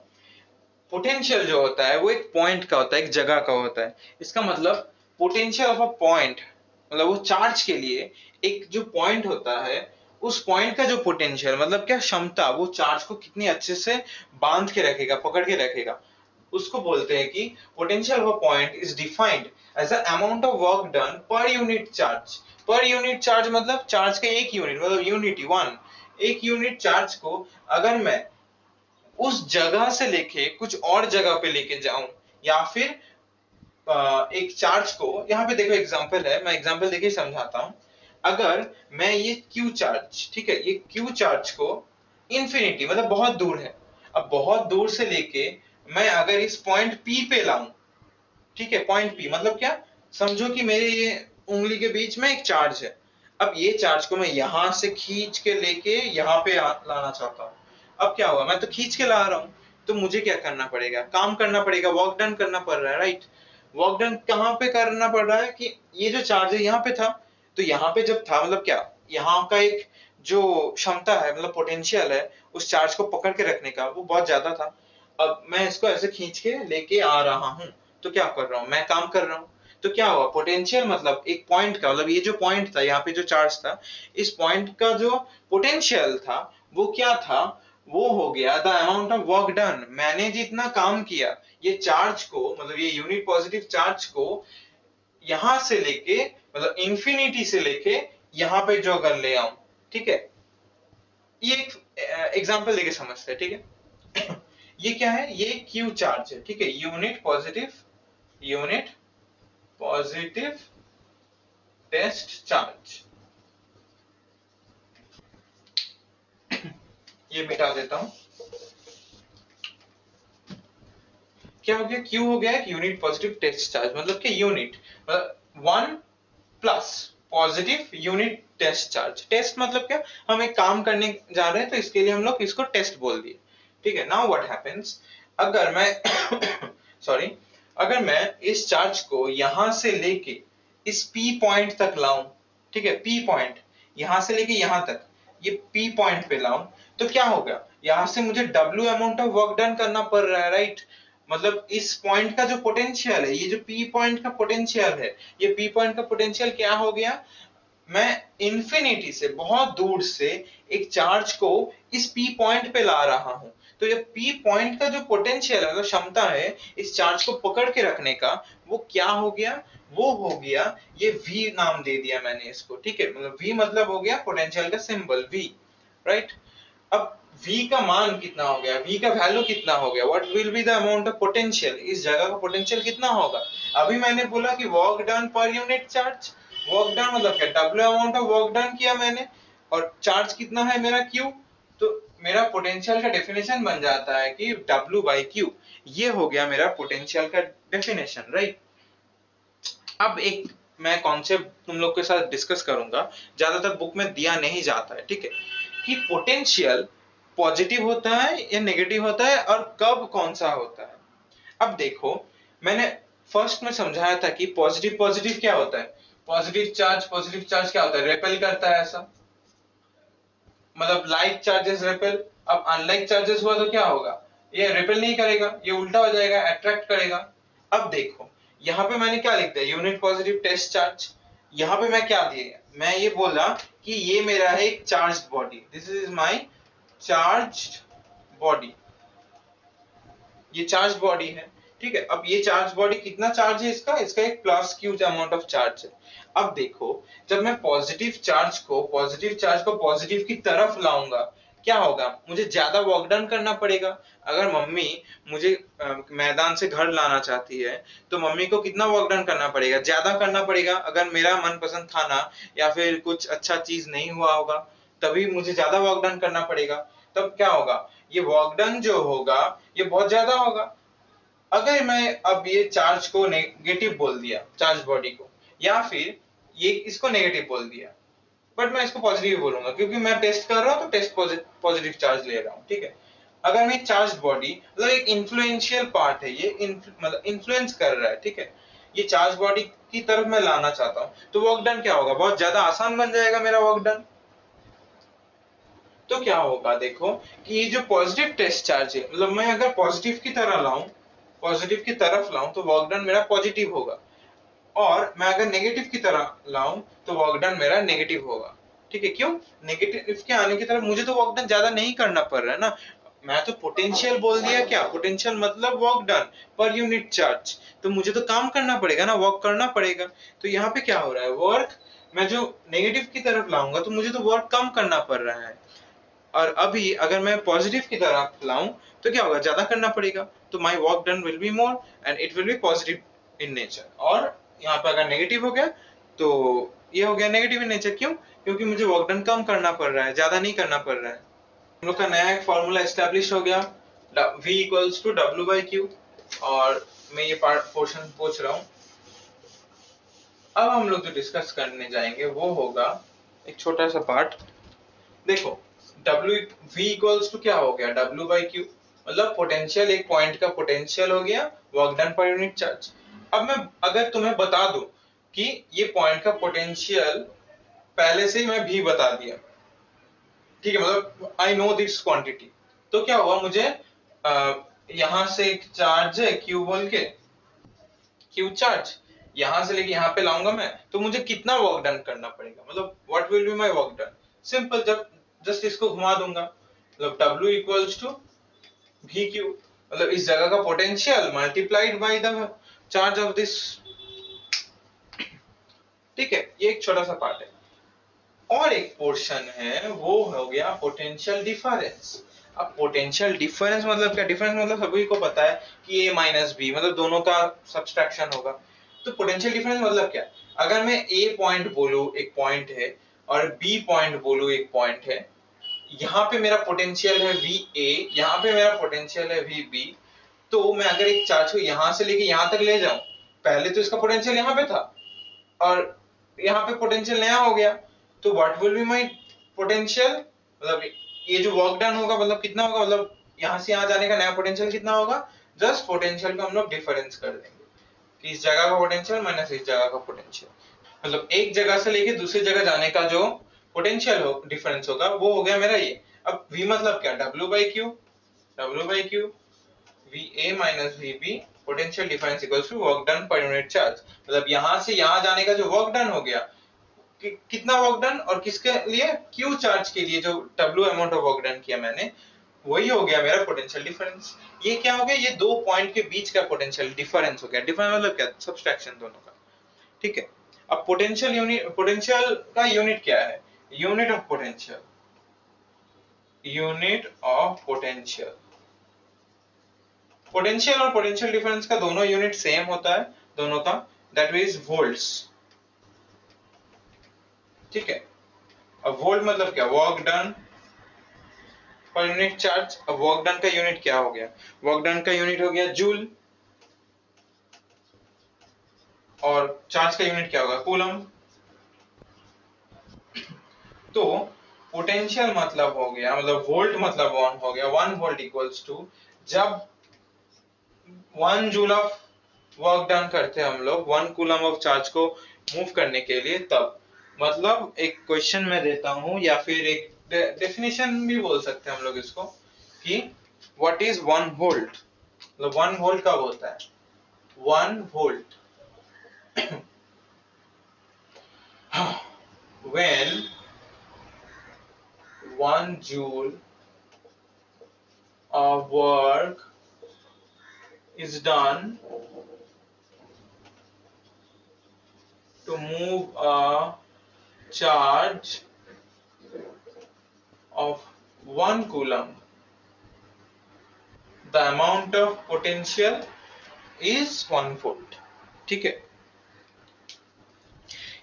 पोटेंशियल जो होता है वो एक पॉइंट का होता है, एक जगह का होता है। इसका मतलब पोटेंशियल ऑफ अ पॉइंट, मतलब वो चार्ज के लिए एक जो पॉइंट होता है, उस पॉइंट का जो पोटेंशियल, मतलब क्या क्षमता, वो चार्ज को कितनी अच्छे से बांध के रखेगा, पकड़ के रखेगा, उसको बोलते हैं कि potential of a point is defined as a amount of work done per unit charge. Per unit charge मतलब चार्ज का एक यूनिट, मतलब यूनिटी वन। एक यूनिट चार्ज को अगर मैं उस जगह से लेके कुछ और जगह पे लेके जाऊं, या फिर एक चार्ज को, यहाँ पे देखो एग्जांपल है, मैं एग्जांपल देके समझाता हूं। अगर मैं ये क्यू चार्ज, ठीक है, ये क्यू चार्ज को इंफिनिटी, मतलब बहुत दूर है, अब बहुत दूर से लेके मैं अगर इस पॉइंट पी पे लाऊं, ठीक है, पॉइंट पी मतलब क्या? समझो कि मेरे ये उंगली के बीच में एक चार्ज है। अब ये चार्ज को मैं यहां से खींच के लेके यहाँ पे लाना चाहता हूँ। अब क्या हुआ? मैं तो खींच के ला रहा हूँ, तो मुझे क्या करना पड़ेगा? काम करना पड़ेगा, वर्क डन करना पड़ रहा है, राइट? वर्क डन कहाँ पे करना पड़ रहा है कि ये जो चार्ज है यहाँ पे था, तो यहाँ पे जब था, मतलब क्या, यहाँ का एक जो क्षमता है, मतलब पोटेंशियल है उस चार्ज को पकड़ के रखने का, वो बहुत ज्यादा था। अब मैं इसको ऐसे खींच के लेके आ रहा हूँ, तो क्या कर रहा हूँ? मैं काम कर रहा हूँ। तो क्या हुआ? पोटेंशियल मतलब एक पॉइंट का, मतलब ये जो पॉइंट था, यहाँ पे जो चार्ज था, इस पॉइंट का जो पोटेंशियल था वो क्या था? वो हो गया the amount of work done. मैंने जितना काम किया ये चार्ज को, मतलब ये यूनिट पॉजिटिव चार्ज को यहां से लेके, मतलब इंफिनिटी से लेके यहाँ पे जो अगर ले आऊं, ठीक है? ये एक एग्जांपल देके समझते हैं, ठीक है? ये क्या है? ये क्यू चार्ज है, ठीक है, यूनिट पॉजिटिव टेस्ट चार्ज। ये मिटा देता हूं। क्या हो गया? क्यू हो गया एक यूनिट पॉजिटिव टेस्ट चार्ज, मतलब क्या? यूनिट मतलब 1 plus positive unit test charge. Test मतलब क्या? हम एक काम करने जा रहे हैं तो इसके लिए हम लोग इसको टेस्ट बोल दिए, ठीक है? नाउ व्हाट हैपेंस, अगर मैं सॉरी, अगर मैं इस चार्ज को यहां से लेके इस पी पॉइंट तक लाऊं, ठीक है, P पॉइंट यहां से लेके यहां तक ये P पॉइंट पे लाऊं तो क्या होगा, यहां से मुझे W amount of work done करना पड़ रहा है, राइट। मतलब इस पॉइंट का जो पोटेंशियल है, ये जो P पॉइंट का पोटेंशियल है, ये P पॉइंट का पोटेंशियल क्या हो गया, मैं इंफिनिटी से बहुत दूर से एक चार्ज को इस P पॉइंट पे ला रहा हूं। तो ये P पॉइंट का जो पोटेंशियल है, क्षमता है इस चार्ज को पकड़ के रखने का, वो क्या हो गया, वो हो गया ये V नाम दे दिया मैंने इसको, ठीक है। मतलब V मतलब हो गया पोटेंशियल का सिंबल V, राइट। अब V का मान कितना हो गया, V का वैल्यू कितना हो गया, what will be the amount of potential, इस जगह का पोटेंशियल कितना होगा। अभी मैंने बोला कि work done per unit charge, work done मतलब क्या, W amount of work done किया मैंने, और चार्ज कितना है मेरा Q, तो मेरा पोटेंशियल का डेफिनेशन बन जाता है कि W/Q, ये हो गया मेरा पोटेंशियल का डेफिनेशन, राइट। अब एक मैं कॉन्सेप्ट तुम लोग के साथ डिस्कस करूंगा, ज्यादातर बुक में दिया नहीं जाता है, ठीक है, कि पोटेंशियल पॉजिटिव होता है या नेगेटिव होता है और कब कौन सा होता है। अब देखो, मैंने फर्स्ट में समझाया था कि पॉजिटिव पॉजिटिव क्या होता है, पॉजिटिव चार्ज क्या होता है, रेपेल करता है, ऐसा मतलब लाइक चार्जेस रेपेल। अब अनलाइक चार्जेस हुआ तो क्या होगा, ये रेपेल नहीं करेगा, ये उल्टा हो जाएगा, अट्रैक्ट करेगा। अब देखो यहाँ पे मैंने क्या लिख दिया, यूनिट पॉजिटिव टेस्ट चार्ज। यहाँ पे मैं क्या दिया, मैं ये बोला कि ये मेरा है एक charged body, this is my charged body, ये चार्ज बॉडी है, ठीक है। अब ये चार्ज बॉडी कितना चार्ज है इसका, इसका एक plus Q amount of charge है। अब देखो, जब मैं पॉजिटिव चार्ज को पॉजिटिव की तरफ लाऊंगा, क्या होगा, मुझे ज्यादा वर्क डन करना पड़ेगा। अगर मम्मी मुझे मैदान से घर लाना चाहती है तो मम्मी को कितना वर्क डन करना पड़ेगा, ज्यादा करना पड़ेगा। अगर मेरा मनपसंद खाना या फिर कुछ अच्छा चीज नहीं हुआ होगा तभी मुझे ज्यादा वर्क डन करना पड़ेगा, तब क्या होगा, ये वर्क डन जो होगा ये बहुत ज्यादा होगा। अगर मैं अब ये चार्ज को नेगेटिव बोल दिया, चार्ज बॉडी को, या फिर ये इसको नेगेटिव बोल दिया, बट मैं इसको पॉजिटिव बोलूंगा क्योंकि मैं टेस्ट कर रहा हूं तो टेस्ट पॉजिटिव चार्ज ले रहा हूं, ठीक है। अगर मैं चार्ज बॉडी मतलब एक इन्फ्लुएंशियल पार्ट है, ये मतलब इन्फ्लुएंस कर रहा है, ठीक है, ये चार्ज बॉडी की तरफ मैं लाना चाहता हूं तो वर्क डन क्या होगा, बहुत ज्यादा आसान बन जाएगा मेरा वर्क डन। तो क्या होगा, देखो कि ये जो पॉजिटिव टेस्ट चार्ज है, मतलब मैं अगर पॉजिटिव की तरह लाऊं, पॉजिटिव की तरफ लाऊं तो वर्क डन मेरा पॉजिटिव होगा, और मैं अगर नेगेटिव की तरह लाऊं तो वर्क डन मेरा नेगेटिव होगा, ठीक है। क्यों, नेगेटिव के आने की तरफ मुझे तो वर्क डन ज्यादा नहीं करना पड़ रहा है ना, मैं तो पोटेंशियल बोल दिया, क्या पोटेंशियल मतलब work done per unit charge, तो मुझे तो काम करना पड़ेगा ना, वर्क करना पड़ेगा। तो यहाँ पे क्या हो रहा है, वर्क मैं जो नेगेटिव की तरफ लाऊंगा तो मुझे तो वर्क कम करना पड़ रहा है, और अभी अगर मैं पॉजिटिव की तरफ लाऊं तो क्या होगा, ज्यादा करना पड़ेगा, तो my work done will be more and it will B positive in nature. और यहाँ पे अगर नेगेटिव हो गया तो ये हो गया नेगेटिव इन नेचर, क्यों, क्योंकि मुझे वर्क डन कम करना पड़ रहा है, ज्यादा नहीं करना पड़ रहा है। हम लोग का नया एक फॉर्मूला एस्टेब्लिश हो गया, V इक्वल्स टू W/Q, और मैं ये पार्ट पोर्शन पूछ रहा हूँ। अब हम लोग जो डिस्कस करने जाएंगे वो होगा एक छोटा सा पार्ट। देखो V इक्वल्स टू क्या हो गया, W/Q, मतलब पोटेंशियल, एक पॉइंट का पोटेंशियल हो गया work done per unit charge. अब मैं अगर तुम्हें बता दूं कि ये पॉइंट का पोटेंशियल पहले से ही मैं भी बता दिया, ठीक है, मतलब आई नो दिस क्वांटिटी, तो क्या हुआ, मुझे यहां से एक चार्ज है Q बोल के, Q चार्ज यहां से लेके यहां पे लाऊंगा मैं, तो मुझे कितना वर्क डन करना पड़ेगा, मतलब what will be my work done. Simple, जब जस्ट इसको घुमा दूंगा, मतलब W इक्वल्स टू VQ, मतलब इस जगह का potential multiplied by the charge of this, ठीक है। ये एक छोटा सा पार्ट है, और एक पोर्शन है वो हो गया पोटेंशियल डिफरेंस। अब पोटेंशियल डिफरेंस मतलब क्या, डिफरेंस मतलब सभी को पता है कि A माइनस बी, मतलब दोनों का सब्सट्रैक्शन होगा। तो पोटेंशियल डिफरेंस मतलब क्या, अगर मैं A पॉइंट बोलूं एक पॉइंट है, और B पॉइंट बोलूं एक पॉइंट है, यहाँ पे मेरा पोटेंशियल है VA, यहाँ पे मेरा पोटेंशियल है VB, तो मैं अगर एक चार्ज को यहाँ से लेके यहाँ तक ले जाऊं, पहले तो इसका पोटेंशियल यहाँ पे था और यहाँ पे पोटेंशियल नया हो गया, तो what will be my potential, मतलब ये जो वर्क डन होगा मतलब कितना होगा, मतलब यहाँ से यहाँ जाने का नया पोटेंशियल कितना होगा, जस्ट पोटेंशियल को हम लोग डिफरेंस कर देंगे कि इस जगह का पोटेंशियल माइनस इस जगह का पोटेंशियल। मतलब एक जगह से लेके दूसरी जगह जाने का जो पोटेंशियल डिफरेंस होगा वो हो गया मेरा ये। अब V मतलब क्या, W/Q VA minus VB potential difference equals to work done per unit charge. मतलब यहाँ से यहाँ जाने का जो वर्क डन हो गया, कितना वर्क डन और किसके लिए, Q चार्ज के लिए, जो W amount of work done किया मैंने, वही हो गया मेरा पोटेंशियल डिफरेंस। ये क्या हो गया, ये दो पॉइंट के बीच का पोटेंशियल डिफरेंस हो गया। डिफरेंस मतलब क्या, सब्सट्रैक्शन दोनों का, ठीक है। अब पोटेंशियल का यूनिट क्या है, यूनिट ऑफ पोटेंशियल, पोटेंशियल और पोटेंशियल डिफरेंस का दोनों यूनिट सेम होता है दोनों का, दैट इज वोल्ट्स, ठीक है। अब वोल्ट मतलब क्या, work done per unit charge. अब वर्क डन का यूनिट क्या हो गया, वर्क डन का यूनिट हो गया जूल, और चार्ज का यूनिट क्या होगा, कूलम। तो पोटेंशियल मतलब हो गया, मतलब वोल्ट मतलब वन हो गया, 1 वोल्ट इक्वल्स टू, जब 1 जूल ऑफ वर्क डन करते हैं हम लोग 1 कूलम ऑफ चार्ज को मूव करने के लिए, तब। मतलब एक क्वेश्चन मैं देता हूं, या फिर एक डेफिनेशन भी बोल सकते हैं हम लोग इसको, कि व्हाट इज 1 वोल्ट। मतलब 1 वोल्ट कब होता है, 1 volt when 1 joule of work is done to move a charge of 1 coulomb, the amount of potential is 1 volt, ठीक है।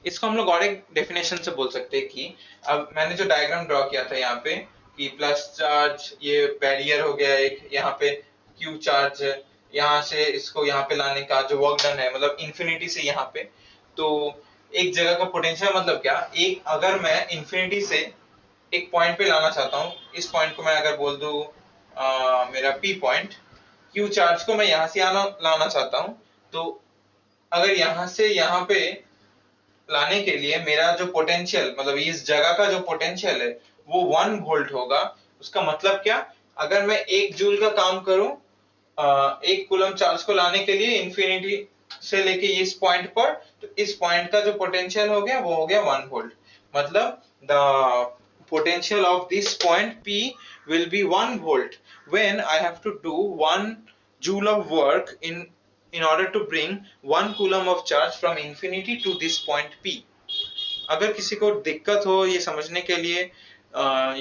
इसको हम लोग और एक डेफिनेशन से बोल सकते हैं कि, अब मैंने जो डायग्राम ड्रॉ किया था यहाँ पे, कि प्लस चार्ज ये बैरियर हो गया एक, यहाँ पे क्यू चार्ज है, यहाँ से इसको यहाँ पे लाने का जो वर्क डन है, मतलब इंफिनिटी से यहाँ पे, तो एक जगह का पोटेंशियल मतलब क्या, एक अगर मैं इंफिनिटी से एक पॉइंट पे लाना चाहता हूँ, इस पॉइंट को मैं अगर बोल दूं मेरा P पॉइंट, क्यू चार्ज को मैं यहाँ से लाना चाहता हूँ, तो अगर यहाँ से यहाँ पे लाने के लिए मेरा जो पोटेंशियल, मतलब इस जगह का जो पोटेंशियल है वो 1 वोल्ट होगा। उसका मतलब क्या, अगर मैं 1 जूल का काम करूं 1 कूलम चार्ज को लाने के लिए इंफिनिटी से लेके इस पॉइंट पर, तो इस पॉइंट का जो पोटेंशियल हो गया वो हो गया 1 वोल्ट। मतलब the potential of this point P will be 1 volt when I have to do 1 joule of work in order to bring 1 coulomb of charge from infinity to this point P। अगर किसी को दिक्कत हो ये समझने के लिए,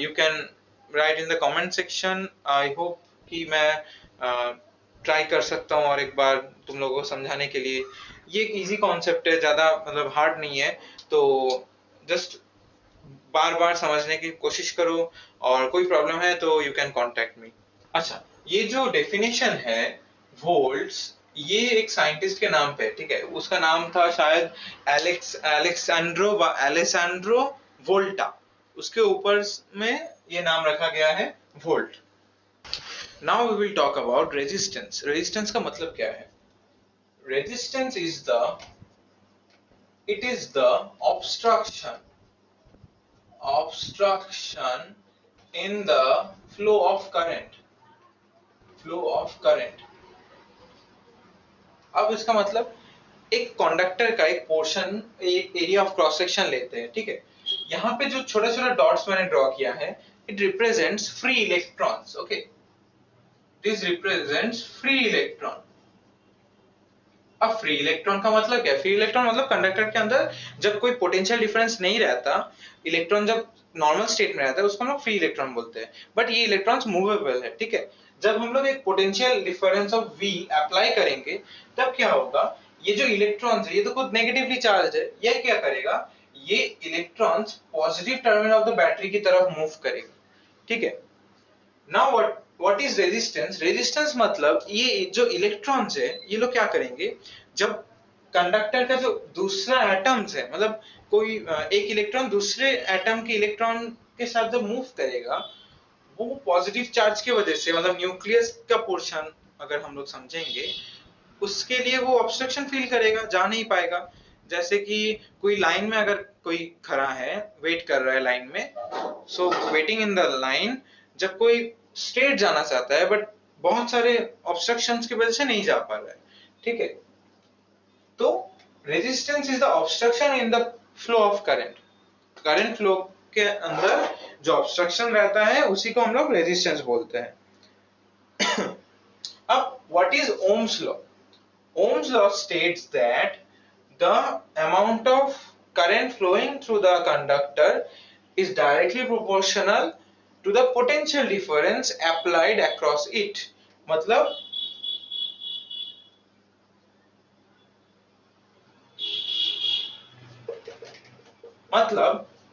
you can write in the comment section। I hope कि मैं ट्राई कर सकता हूँ और एक बार तुम लोगों को समझाने के लिए। ये एक इजी कॉन्सेप्ट है, ज्यादा मतलब हार्ड नहीं है, तो जस्ट बार बार समझने की कोशिश करो, और कोई प्रॉब्लम है तो यू कैन कॉन्टेक्ट मी। अच्छा, ये जो डेफिनेशन है वोल्ट्स, ये एक साइंटिस्ट के नाम पे, ठीक है, उसका नाम था शायद एलेसैंड्रो वोल्टा, उसके ऊपर में ये नाम रखा गया है volt. Now we will talk about resistance. Resistance का मतलब क्या है, resistance is the obstruction in the flow of current। अब इसका मतलब, एक कंडक्टर का एक पोर्शन, एक एरिया ऑफ क्रॉस सेक्शन लेते हैं, ठीक है। यहाँ पे जो छोटा छोटा डॉट्स मैंने ड्रॉ किया है, it represents free electrons, okay, this represents free electron. अब फ्री इलेक्ट्रॉन का मतलब क्या है, फ्री इलेक्ट्रॉन मतलब कंडक्टर के अंदर जब कोई पोटेंशियल डिफरेंस नहीं रहता, इलेक्ट्रॉन जब नॉर्मल स्टेट में रहता है, उसको हम लोग फ्री इलेक्ट्रॉन बोलते हैं। बट ये इलेक्ट्रॉन्स मूवेबल है, ठीक है। जब हम लोग एक potential difference of V apply करेंगे, तब क्या होगा, ये जो इलेक्ट्रॉन्स है ये तो खुद नेगेटिवली चार्ज है, ये क्या करेगा, ये electrons positive terminal of the battery की तरफ मूव करेगा, ठीक है। Now what is resistance, resistance मतलब ये जो इलेक्ट्रॉन्स है ये लोग क्या करेंगे, जब कंडक्टर का जो दूसरा एटम्स है, मतलब कोई एक इलेक्ट्रॉन दूसरे एटम के इलेक्ट्रॉन के साथ जब मूव करेगा, वो पॉजिटिव चार्ज की वजह से, मतलब न्यूक्लियस का पोर्शन अगर हम लोग समझेंगे, उसके लिए वो ऑब्स्ट्रक्शन फील करेगा, जा नहीं पाएगा। जैसे कि कोई लाइन में अगर कोई खड़ा है, वेट कर रहा है लाइन में, so waiting in the line, जब कोई स्ट्रेट जाना चाहता है बट बहुत सारे ऑब्स्ट्रक्शंस की वजह से नहीं जा पा रहा है, ठीक है, तो resistance is the obstruction in the flow of current. Current flow के अंदर जो ऑब्स्ट्रक्शन रहता है उसी को हम लोग रेजिस्टेंस बोलते हैं। अब what is Ohm's law? Ohm's law states that the amount of current flowing through the conductor is directly proportional to the potential difference applied across it। मतलब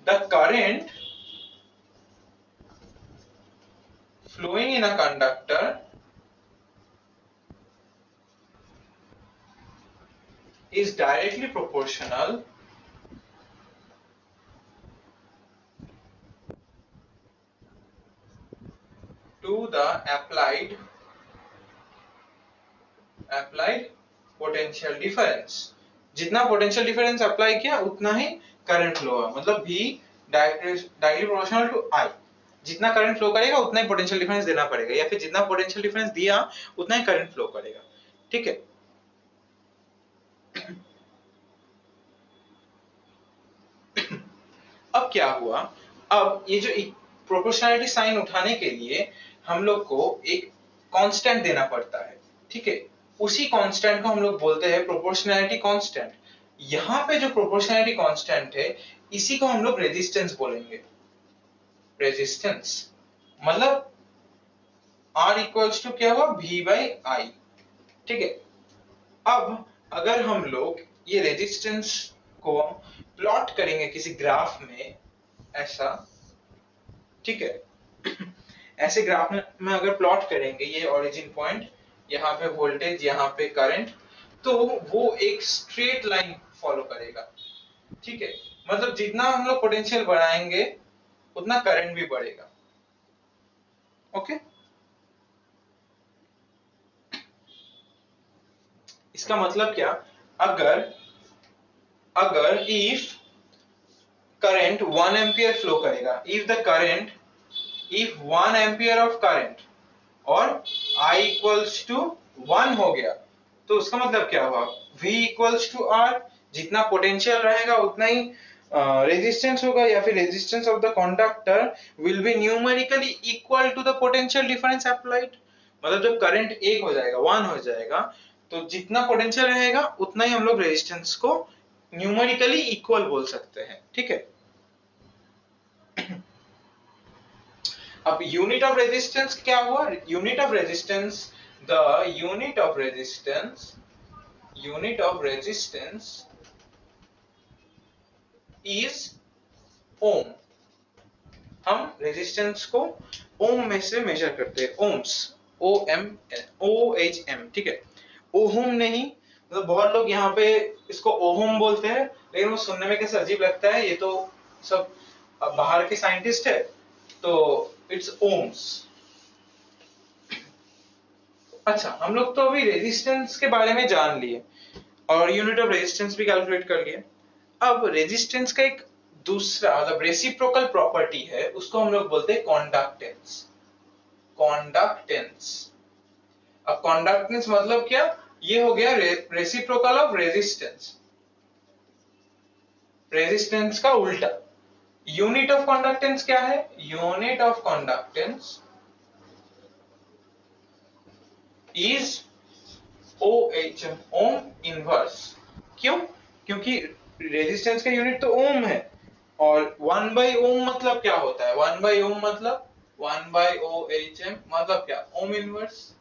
the current flowing in a conductor is directly proportional to the applied potential difference। जितना पोटेंशियल डिफरेंस अप्लाई किया उतना ही करंट फ्लो है, मतलब V directly proportional to I। जितना करंट फ्लो करेगा उतना ही पोटेंशियल डिफरेंस देना पड़ेगा, या फिर जितना पोटेंशियल डिफरेंस दिया उतना ही करंट फ्लो करेगा, ठीक है। अब क्या हुआ, अब ये जो प्रोपोर्शनैलिटी साइन उठाने के लिए हम लोग को एक कांस्टेंट देना पड़ता है, ठीक है। उसी कांस्टेंट को हम लोग बोलते हैं प्रोपोर्शनैलिटी कांस्टेंट। यहाँ पे जो प्रोपोर्शनैलिटी कांस्टेंट है इसी को हम लोग रेजिस्टेंस बोलेंगे। रेजिस्टेंस मतलब R इक्वल्स टू क्या हुआ, V बाई I, ठीक है। अब अगर हम लोग ये रेजिस्टेंस को प्लॉट करेंगे किसी ग्राफ में, ऐसा, ठीक है, ऐसे ग्राफ में अगर प्लॉट करेंगे, ये ओरिजिन पॉइंट, यहाँ पे वोल्टेज, यहाँ पे करंट, तो वो एक स्ट्रेट लाइन फॉलो करेगा, ठीक है। मतलब जितना हम लोग पोटेंशियल बढ़ाएंगे उतना करंट भी बढ़ेगा, ओके। इसका मतलब क्या, अगर अगर इफ करंट 1 एम्पियर फ्लो करेगा, इफ 1 एम्पियर ऑफ करंट और I इक्वल्स टू 1 हो गया, तो उसका मतलब क्या हुआ, V इक्वल्स टू R। जितना पोटेंशियल रहेगा उतना ही रेजिस्टेंस होगा, या फिर resistance of the conductor will be numerically equal to the potential difference applied. मतलब जब करंट 1 हो जाएगा, 1 हो जाएगा, तो जितना पोटेंशियल रहेगा उतना ही हम लोग रेजिस्टेंस को न्यूमेरिकली इक्वल बोल सकते हैं, ठीक है। अब यूनिट ऑफ रेजिस्टेंस क्या हुआ, unit of resistance, the unit of resistance is ohm. हम रेजिस्टेंस को ओम में से मेजर करते हैं, ओम्स, OHM, ठीक है। ओहम नहीं, मतलब बहुत लोग यहाँ पे इसको ओहम बोलते हैं, लेकिन वो सुनने में कैसा अजीब लगता है, ये तो सब बाहर के साइंटिस्ट है, तो इट्स ओम्स। अच्छा, हम लोग तो अभी रेजिस्टेंस के बारे में जान लिए और यूनिट ऑफ रेजिस्टेंस भी कैलकुलेट कर लिए। अब रेजिस्टेंस का एक दूसरा मतलब रेसिप्रोकल प्रॉपर्टी है, उसको हम लोग बोलते हैं कंडक्टेंस। कंडक्टेंस, अब कंडक्टेंस मतलब क्या, ये हो गया रेसिप्रोकल ऑफ रेजिस्टेंस, रेजिस्टेंस का उल्टा। यूनिट ऑफ कंडक्टेंस क्या है, unit of conductance is OHM, ohm inverse. क्यों, क्योंकि रेजिस्टेंस का यूनिट तो ओम है, और 1 बाई ओम मतलब क्या होता है, 1 बाई ओम मतलब 1 बाई OHM मतलब क्या, ओम इनवर्स।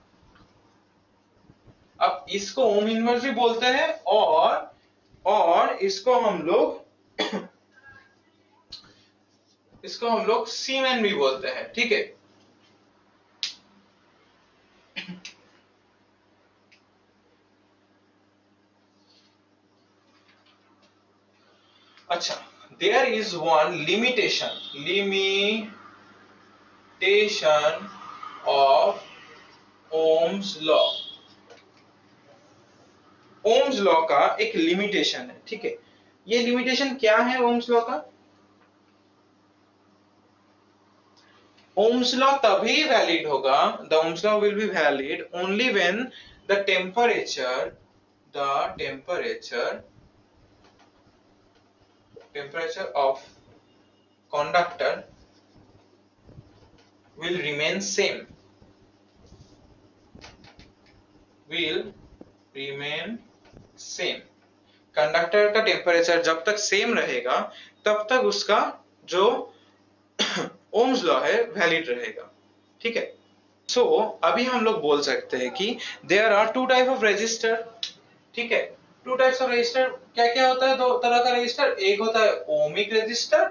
अब इसको ओम इनवर्स भी बोलते हैं, और इसको हम लोग सीमेन भी बोलते हैं, ठीक है। अच्छा, there is one limitation of Ohm's law। Ohm's law का एक लिमिटेशन है, ठीक है। ये लिमिटेशन क्या है ओम्स लॉ का? ओम्स लॉ तभी वैलिड होगा, the Ohm's law will be valid only when the temperature of conductor will remain same, conductor का टेम्परेचर जब तक सेम रहेगा तब तक उसका जो ओम्स लॉ है वैलिड रहेगा, ठीक है। सो अभी हम लोग बोल सकते हैं कि there are two type of resistor, ठीक है। टू टाइप्स ऑफ रेजिस्टर क्या क्या होता है? दो तरह का रेजिस्टर, एक होता है ओमिक रेजिस्टर,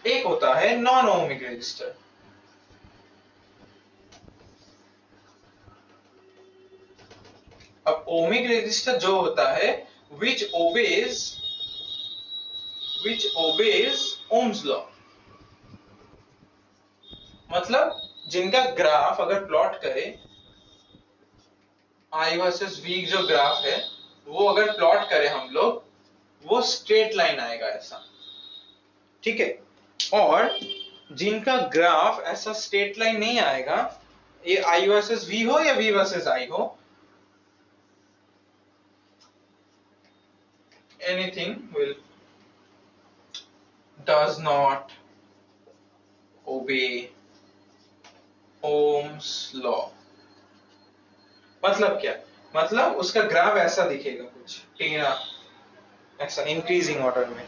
एक होता है नॉन ओमिक रेजिस्टर। अब ओमिक रेजिस्टर जो होता है which obeys ओम्स लॉ, मतलब जिनका ग्राफ अगर प्लॉट करे, I वर्सेस V जो ग्राफ है वो अगर प्लॉट करें हम लोग, वो स्ट्रेट लाइन आएगा ऐसा, ठीक है। और जिनका ग्राफ ऐसा स्ट्रेट लाइन नहीं आएगा, ये I वर्सेस V हो या V वर्सेस I हो, anything will does not obey Ohm's law। मतलब क्या? मतलब उसका ग्राफ ऐसा दिखेगा, कुछ टेढ़ा ऐसा इंक्रीजिंग ऑर्डर में।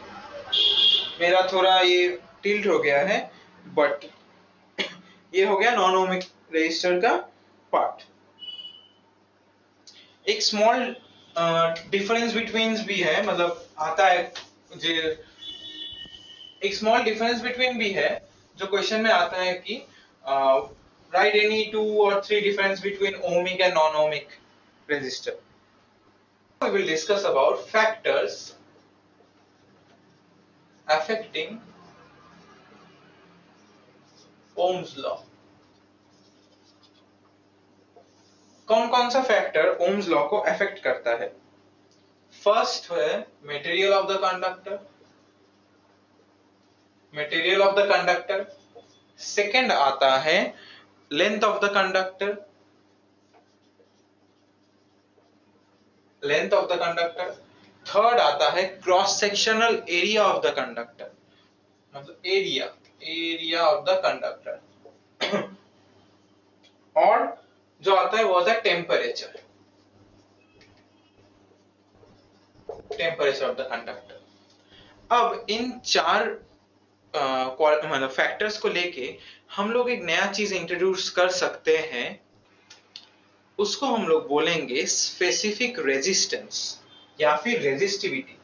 मेरा थोड़ा ये टिल्ट हो गया है, बट ये हो गया नॉन ओमिक रेजिस्टर का पार्ट। एक स्मॉल डिफरेंस बिटवीन भी है, मतलब आता है जो एक स्मॉल डिफरेंस बिटवीन भी है जो क्वेश्चन में आता है कि राइट एनी टू और three difference between ohmic and non ohmic resistor. We will discuss about factors affecting Ohm's law। कौन कौन सा फैक्टर ओम्स लॉ को अफेक्ट करता है? फर्स्ट है material of the conductor, second आता है length of the conductor, third आता है cross sectional area of the conductor, मतलब एरिया ऑफ द कंडक्टर, और जो आता है वो आता है टेम्परेचर ऑफ द कंडक्टर। अब इन चार मतलब फैक्टर्स को लेके हम लोग एक नया चीज इंट्रोड्यूस कर सकते हैं, उसको हम लोग बोलेंगे स्पेसिफिक रेजिस्टेंस या फिर रेजिस्टिविटी।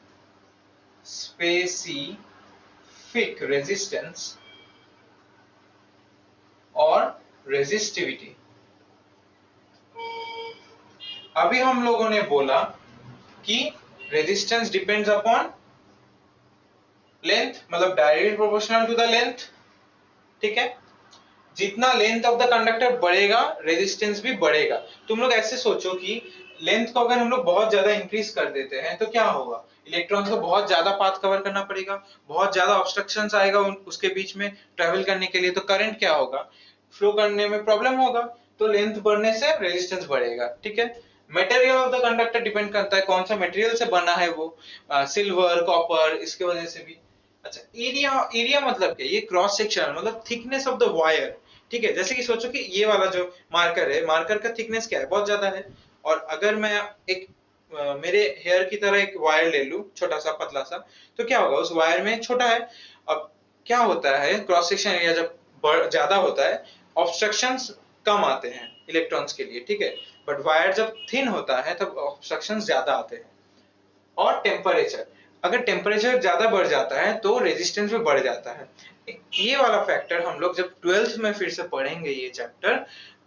स्पेसिफिक रेजिस्टेंस और रेजिस्टिविटी। अभी हम लोगों ने बोला कि रेजिस्टेंस डिपेंड्स अपॉन लेंथ, मतलब directly proportional to the length, ठीक है। जितना लेंथ ऑफ द कंडक्टर बढ़ेगा रेजिस्टेंस भी बढ़ेगा। तुम लोग ऐसे सोचो कि लेंथ को अगर हम लोग बहुत ज्यादा इंक्रीज कर देते हैं तो क्या होगा? इलेक्ट्रॉन्स को बहुत ज्यादा पाथ कवर करना पड़ेगा, बहुत ज्यादा ऑब्स्ट्रक्शंस आएगा उसके बीच में ट्रेवल करने के लिए, तो करंट क्या होगा? फ्लो करने में प्रॉब्लम होगा, तो लेंथ बढ़ने से रेजिस्टेंस बढ़ेगा, ठीक है। Material of the conductor depend करता है कौन सा मटेरियल से बना है वो, सिल्वर, कॉपर, इसके वजह से भी। अच्छा, एरिया मतलब क्या? ये क्रॉस सेक्शन मतलब थिकनेस ऑफ द वायर, ठीक है। जैसे कि सोचो कि ये वाला जो मार्कर है, मार्कर का थिकनेस क्या है? बहुत ज्यादा है। और अगर मैं एक मेरे हेयर की तरह एक वायर ले लूं, छोटा सा पतला सा, तो क्या होगा? उस वायर में छोटा है। अब क्या होता है, क्रॉस सेक्शन एरिया जब ज्यादा होता है, ऑब्स्ट्रक्शंस कम आते हैं इलेक्ट्रॉन्स के लिए, ठीक है। बट वायर जब थिन होता है तब ऑब्स्ट्रक्शंस ज्यादा आते हैं। और टेम्परेचर, अगर टेम्परेचर ज्यादा बढ़ जाता है तो रेजिस्टेंस भी बढ़ जाता है। ये वाला फैक्टर हम लोग जब 12th में फिर से पढ़ेंगे, ये चैप्टर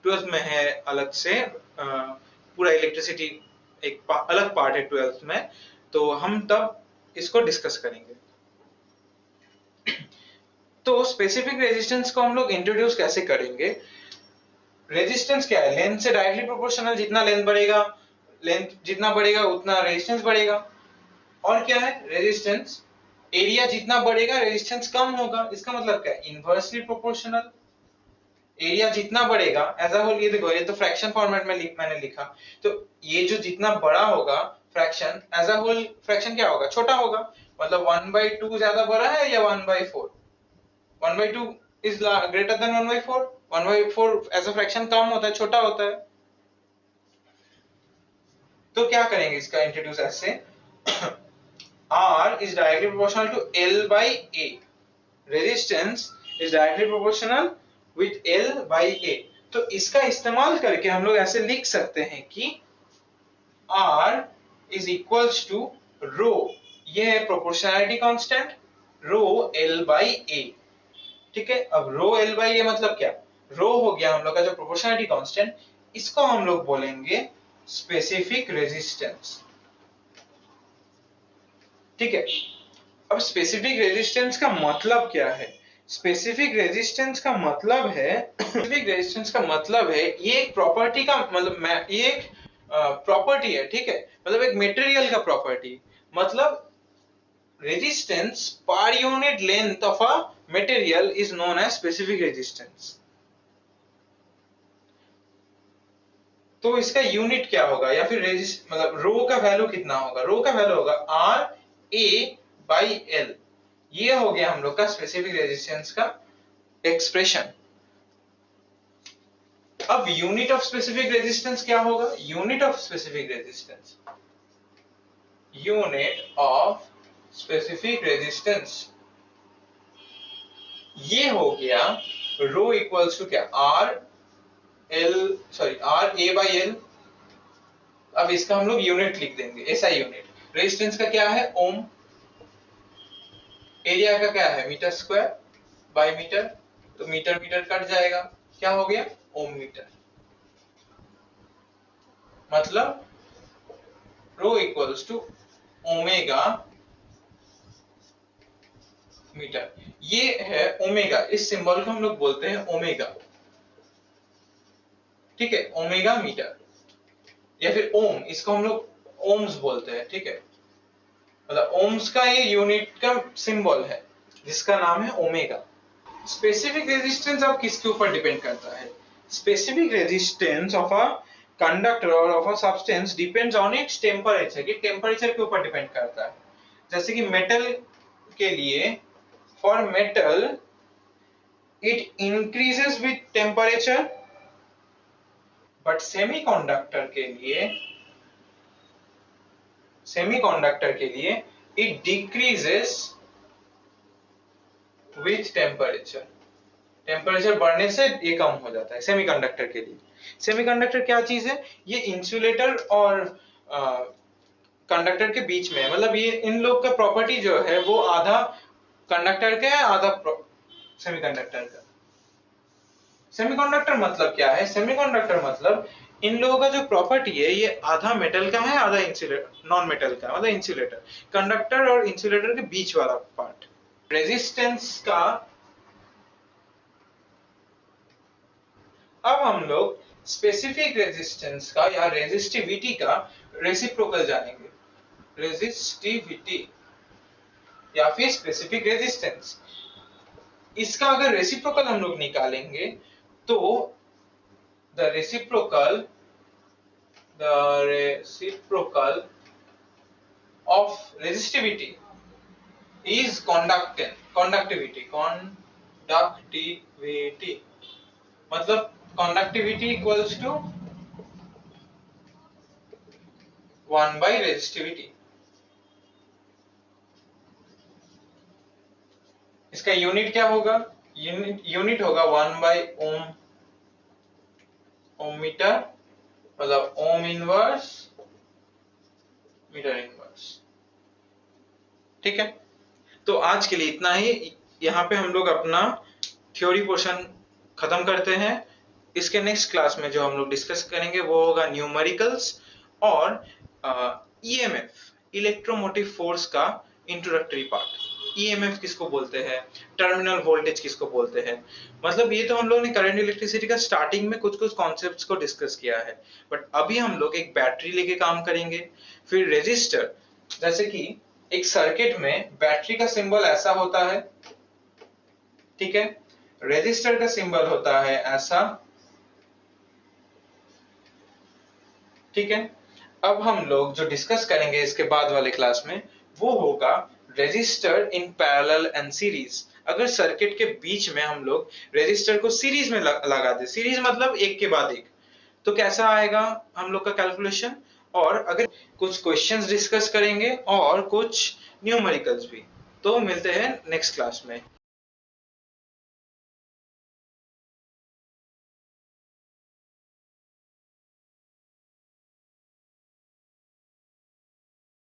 12th में है अलग से, पूरा इलेक्ट्रिसिटी एक अलग पार्ट है 12th में, तो हम तब इसको डिस्कस करेंगे। तो स्पेसिफिक रेजिस्टेंस को हम लोग इंट्रोड्यूस कैसे करेंगे? रेजिस्टेंस क्या है? लेंथ से डायरेक्टली प्रोपोर्शनल, जितना लेंथ बढ़ेगा लेंथ जितना बढ़ेगा उतना रेजिस्टेंस बढ़ेगा। और क्या है रेजिस्टेंस, एरिया जितना बढ़ेगा रेजिस्टेंस कम होगा। इसका मतलब क्या है, इनवर्सली प्रोपोर्शनल। एरिया जितना बढ़ेगा एज अ होल, ये देखो ये तो फ्रैक्शन फॉर्मेट में मैंने लिखा, तो ये जो जितना बड़ा होगा fraction as a whole, fraction क्या होगा, छोटा होगा। मतलब 1/2 ज्यादा बड़ा है या 1/4? 1/2 is greater than 1/4। 1/4 as a fraction कम होता है, छोटा होता है। तो क्या करेंगे इसका इंट्रोड्यूस ऐसे R is directly proportional to L by A. Resistance is directly proportional with L by A. तो इसका इस्तेमाल करके हम लोग ऐसे लिख सकते हैं कि R is equals to rho, ये है proportionality constant, rho L by A। ठीक है, अब रो L by A मतलब क्या, रो हो गया हम लोग का जो प्रोपोर्शनैलिटी कांस्टेंट, इसको हम लोग बोलेंगे स्पेसिफिक रेजिस्टेंस। ठीक है, अब स्पेसिफिक रेजिस्टेंस का मतलब क्या है? स्पेसिफिक रेजिस्टेंस का मतलब है स्पेसिफिक रेजिस्टेंस का मतलब है ये एक प्रॉपर्टी का मतलब ये एक प्रॉपर्टी है। ठीक है, मतलब एक मटेरियल का प्रॉपर्टी, मतलब resistance per unit length of a material is known as specific resistance. तो इसका यूनिट क्या होगा, या फिर मतलब रो का वैल्यू कितना होगा? रो का वैल्यू होगा आर ए बाई एल। ये हो गया हम लोग का स्पेसिफिक रेजिस्टेंस का एक्सप्रेशन। अब यूनिट ऑफ स्पेसिफिक रेजिस्टेंस क्या होगा? Unit of specific resistance, unit of specific resistance ये हो गया रो इक्वल्स टू क्या, आर ए बाई एल। अब इसका हम लोग यूनिट लिख देंगे, ऐसा यूनिट। रेजिस्टेंस का क्या है, ओम। एरिया का क्या है, मीटर स्क्वायर बाय मीटर, तो मीटर मीटर कट जाएगा, क्या हो गया, ओम मीटर। मतलब रो इक्वल्स टू ओमेगा मीटर। ये है ओमेगा, इस सिंबल को हम लोग बोलते हैं ओमेगा। ठीक है, ओमेगा मीटर या फिर ओम, इसको हम लोग ओम्स बोलते हैं। ठीक है, मतलब ओम्स का ये यूनिट का सिंबल है जिसका नाम है ओमेगा। स्पेसिफिक रेजिस्टेंस अब किसके ऊपर डिपेंड करता है? Specific resistance of a conductor और of a substance depends on its temperature. ये टेम्परेचर के ऊपर डिपेंड करता है। जैसे कि मेटल के लिए, for metal it increases with temperature, but semiconductor के लिए it decreases with temperature. Temperature बढ़ने से ये कम हो जाता है सेमीकंडक्टर के लिए। सेमीकंडक्टर क्या चीज है? ये इंसुलेटर और कंडक्टर के बीच में है। मतलब ये इन लोग का प्रॉपर्टी जो है वो आधा कंडक्टर का है, आधा सेमीकंडक्टर का। सेमीकंडक्टर मतलब क्या है? सेमीकंडक्टर मतलब इन लोगों का जो प्रॉपर्टी है ये आधा मेटल का है, आधा इंसुलेटर नॉन मेटल का, मतलब इंसुलेटर, कंडक्टर और इंसुलेटर के बीच वाला पार्ट। रेजिस्टेंस का अब हम लोग स्पेसिफिक रेजिस्टेंस का या रेजिस्टिविटी का रेसिप्रोकल जानेंगे। रेजिस्टिविटी या फिर स्पेसिफिक रेजिस्टेंस, इसका अगर रेसिप्रोकल हम लोग निकालेंगे तो the reciprocal of resistivity is conductivity. मतलब conductivity equals to 1 by resistivity। इसका यूनिट क्या होगा? यूनिट होगा 1 by ओम मीटर, मतलब ओम इनवर्स मीटर इनवर्स। ठीक है, तो आज के लिए इतना ही। यहाँ पे हम लोग अपना थ्योरी पोर्शन खत्म करते हैं। इसके नेक्स्ट क्लास में जो हम लोग डिस्कस करेंगे वो होगा न्यूमेरिकल्स और ईएमएफ, इलेक्ट्रोमोटिव फोर्स का इंट्रोडक्टरी पार्ट। ईएमएफ किसको बोलते हैं, टर्मिनल वोल्टेज किसको बोलते हैं। मतलब ये तो हम लोगों ने करंट इलेक्ट्रिसिटी का स्टार्टिंग में कुछ कुछ कॉन्सेप्ट्स को डिस्कस किया है, बट अभी हम लोग एक बैटरी लेके काम करेंगे, फिर रेजिस्टर। जैसे कि एक सर्किट में बैटरी का सिंबल ऐसा होता है, ठीक है, रेजिस्टर का सिंबल होता है ऐसा, ठीक है। अब हम लोग जो डिस्कस करेंगे इसके बाद वाले क्लास में वो होगा resistor in parallel and series. अगर सर्किट के बीच में हम लोग रेजिस्टर को सीरीज में लगा दे, सीरीज मतलब एक के बाद एक, तो कैसा आएगा हम लोग का कैलकुलेशन। और अगर कुछ क्वेश्चंस डिस्कस करेंगे और कुछ न्यूमेरिकल्स भी। तो मिलते हैं नेक्स्ट क्लास में।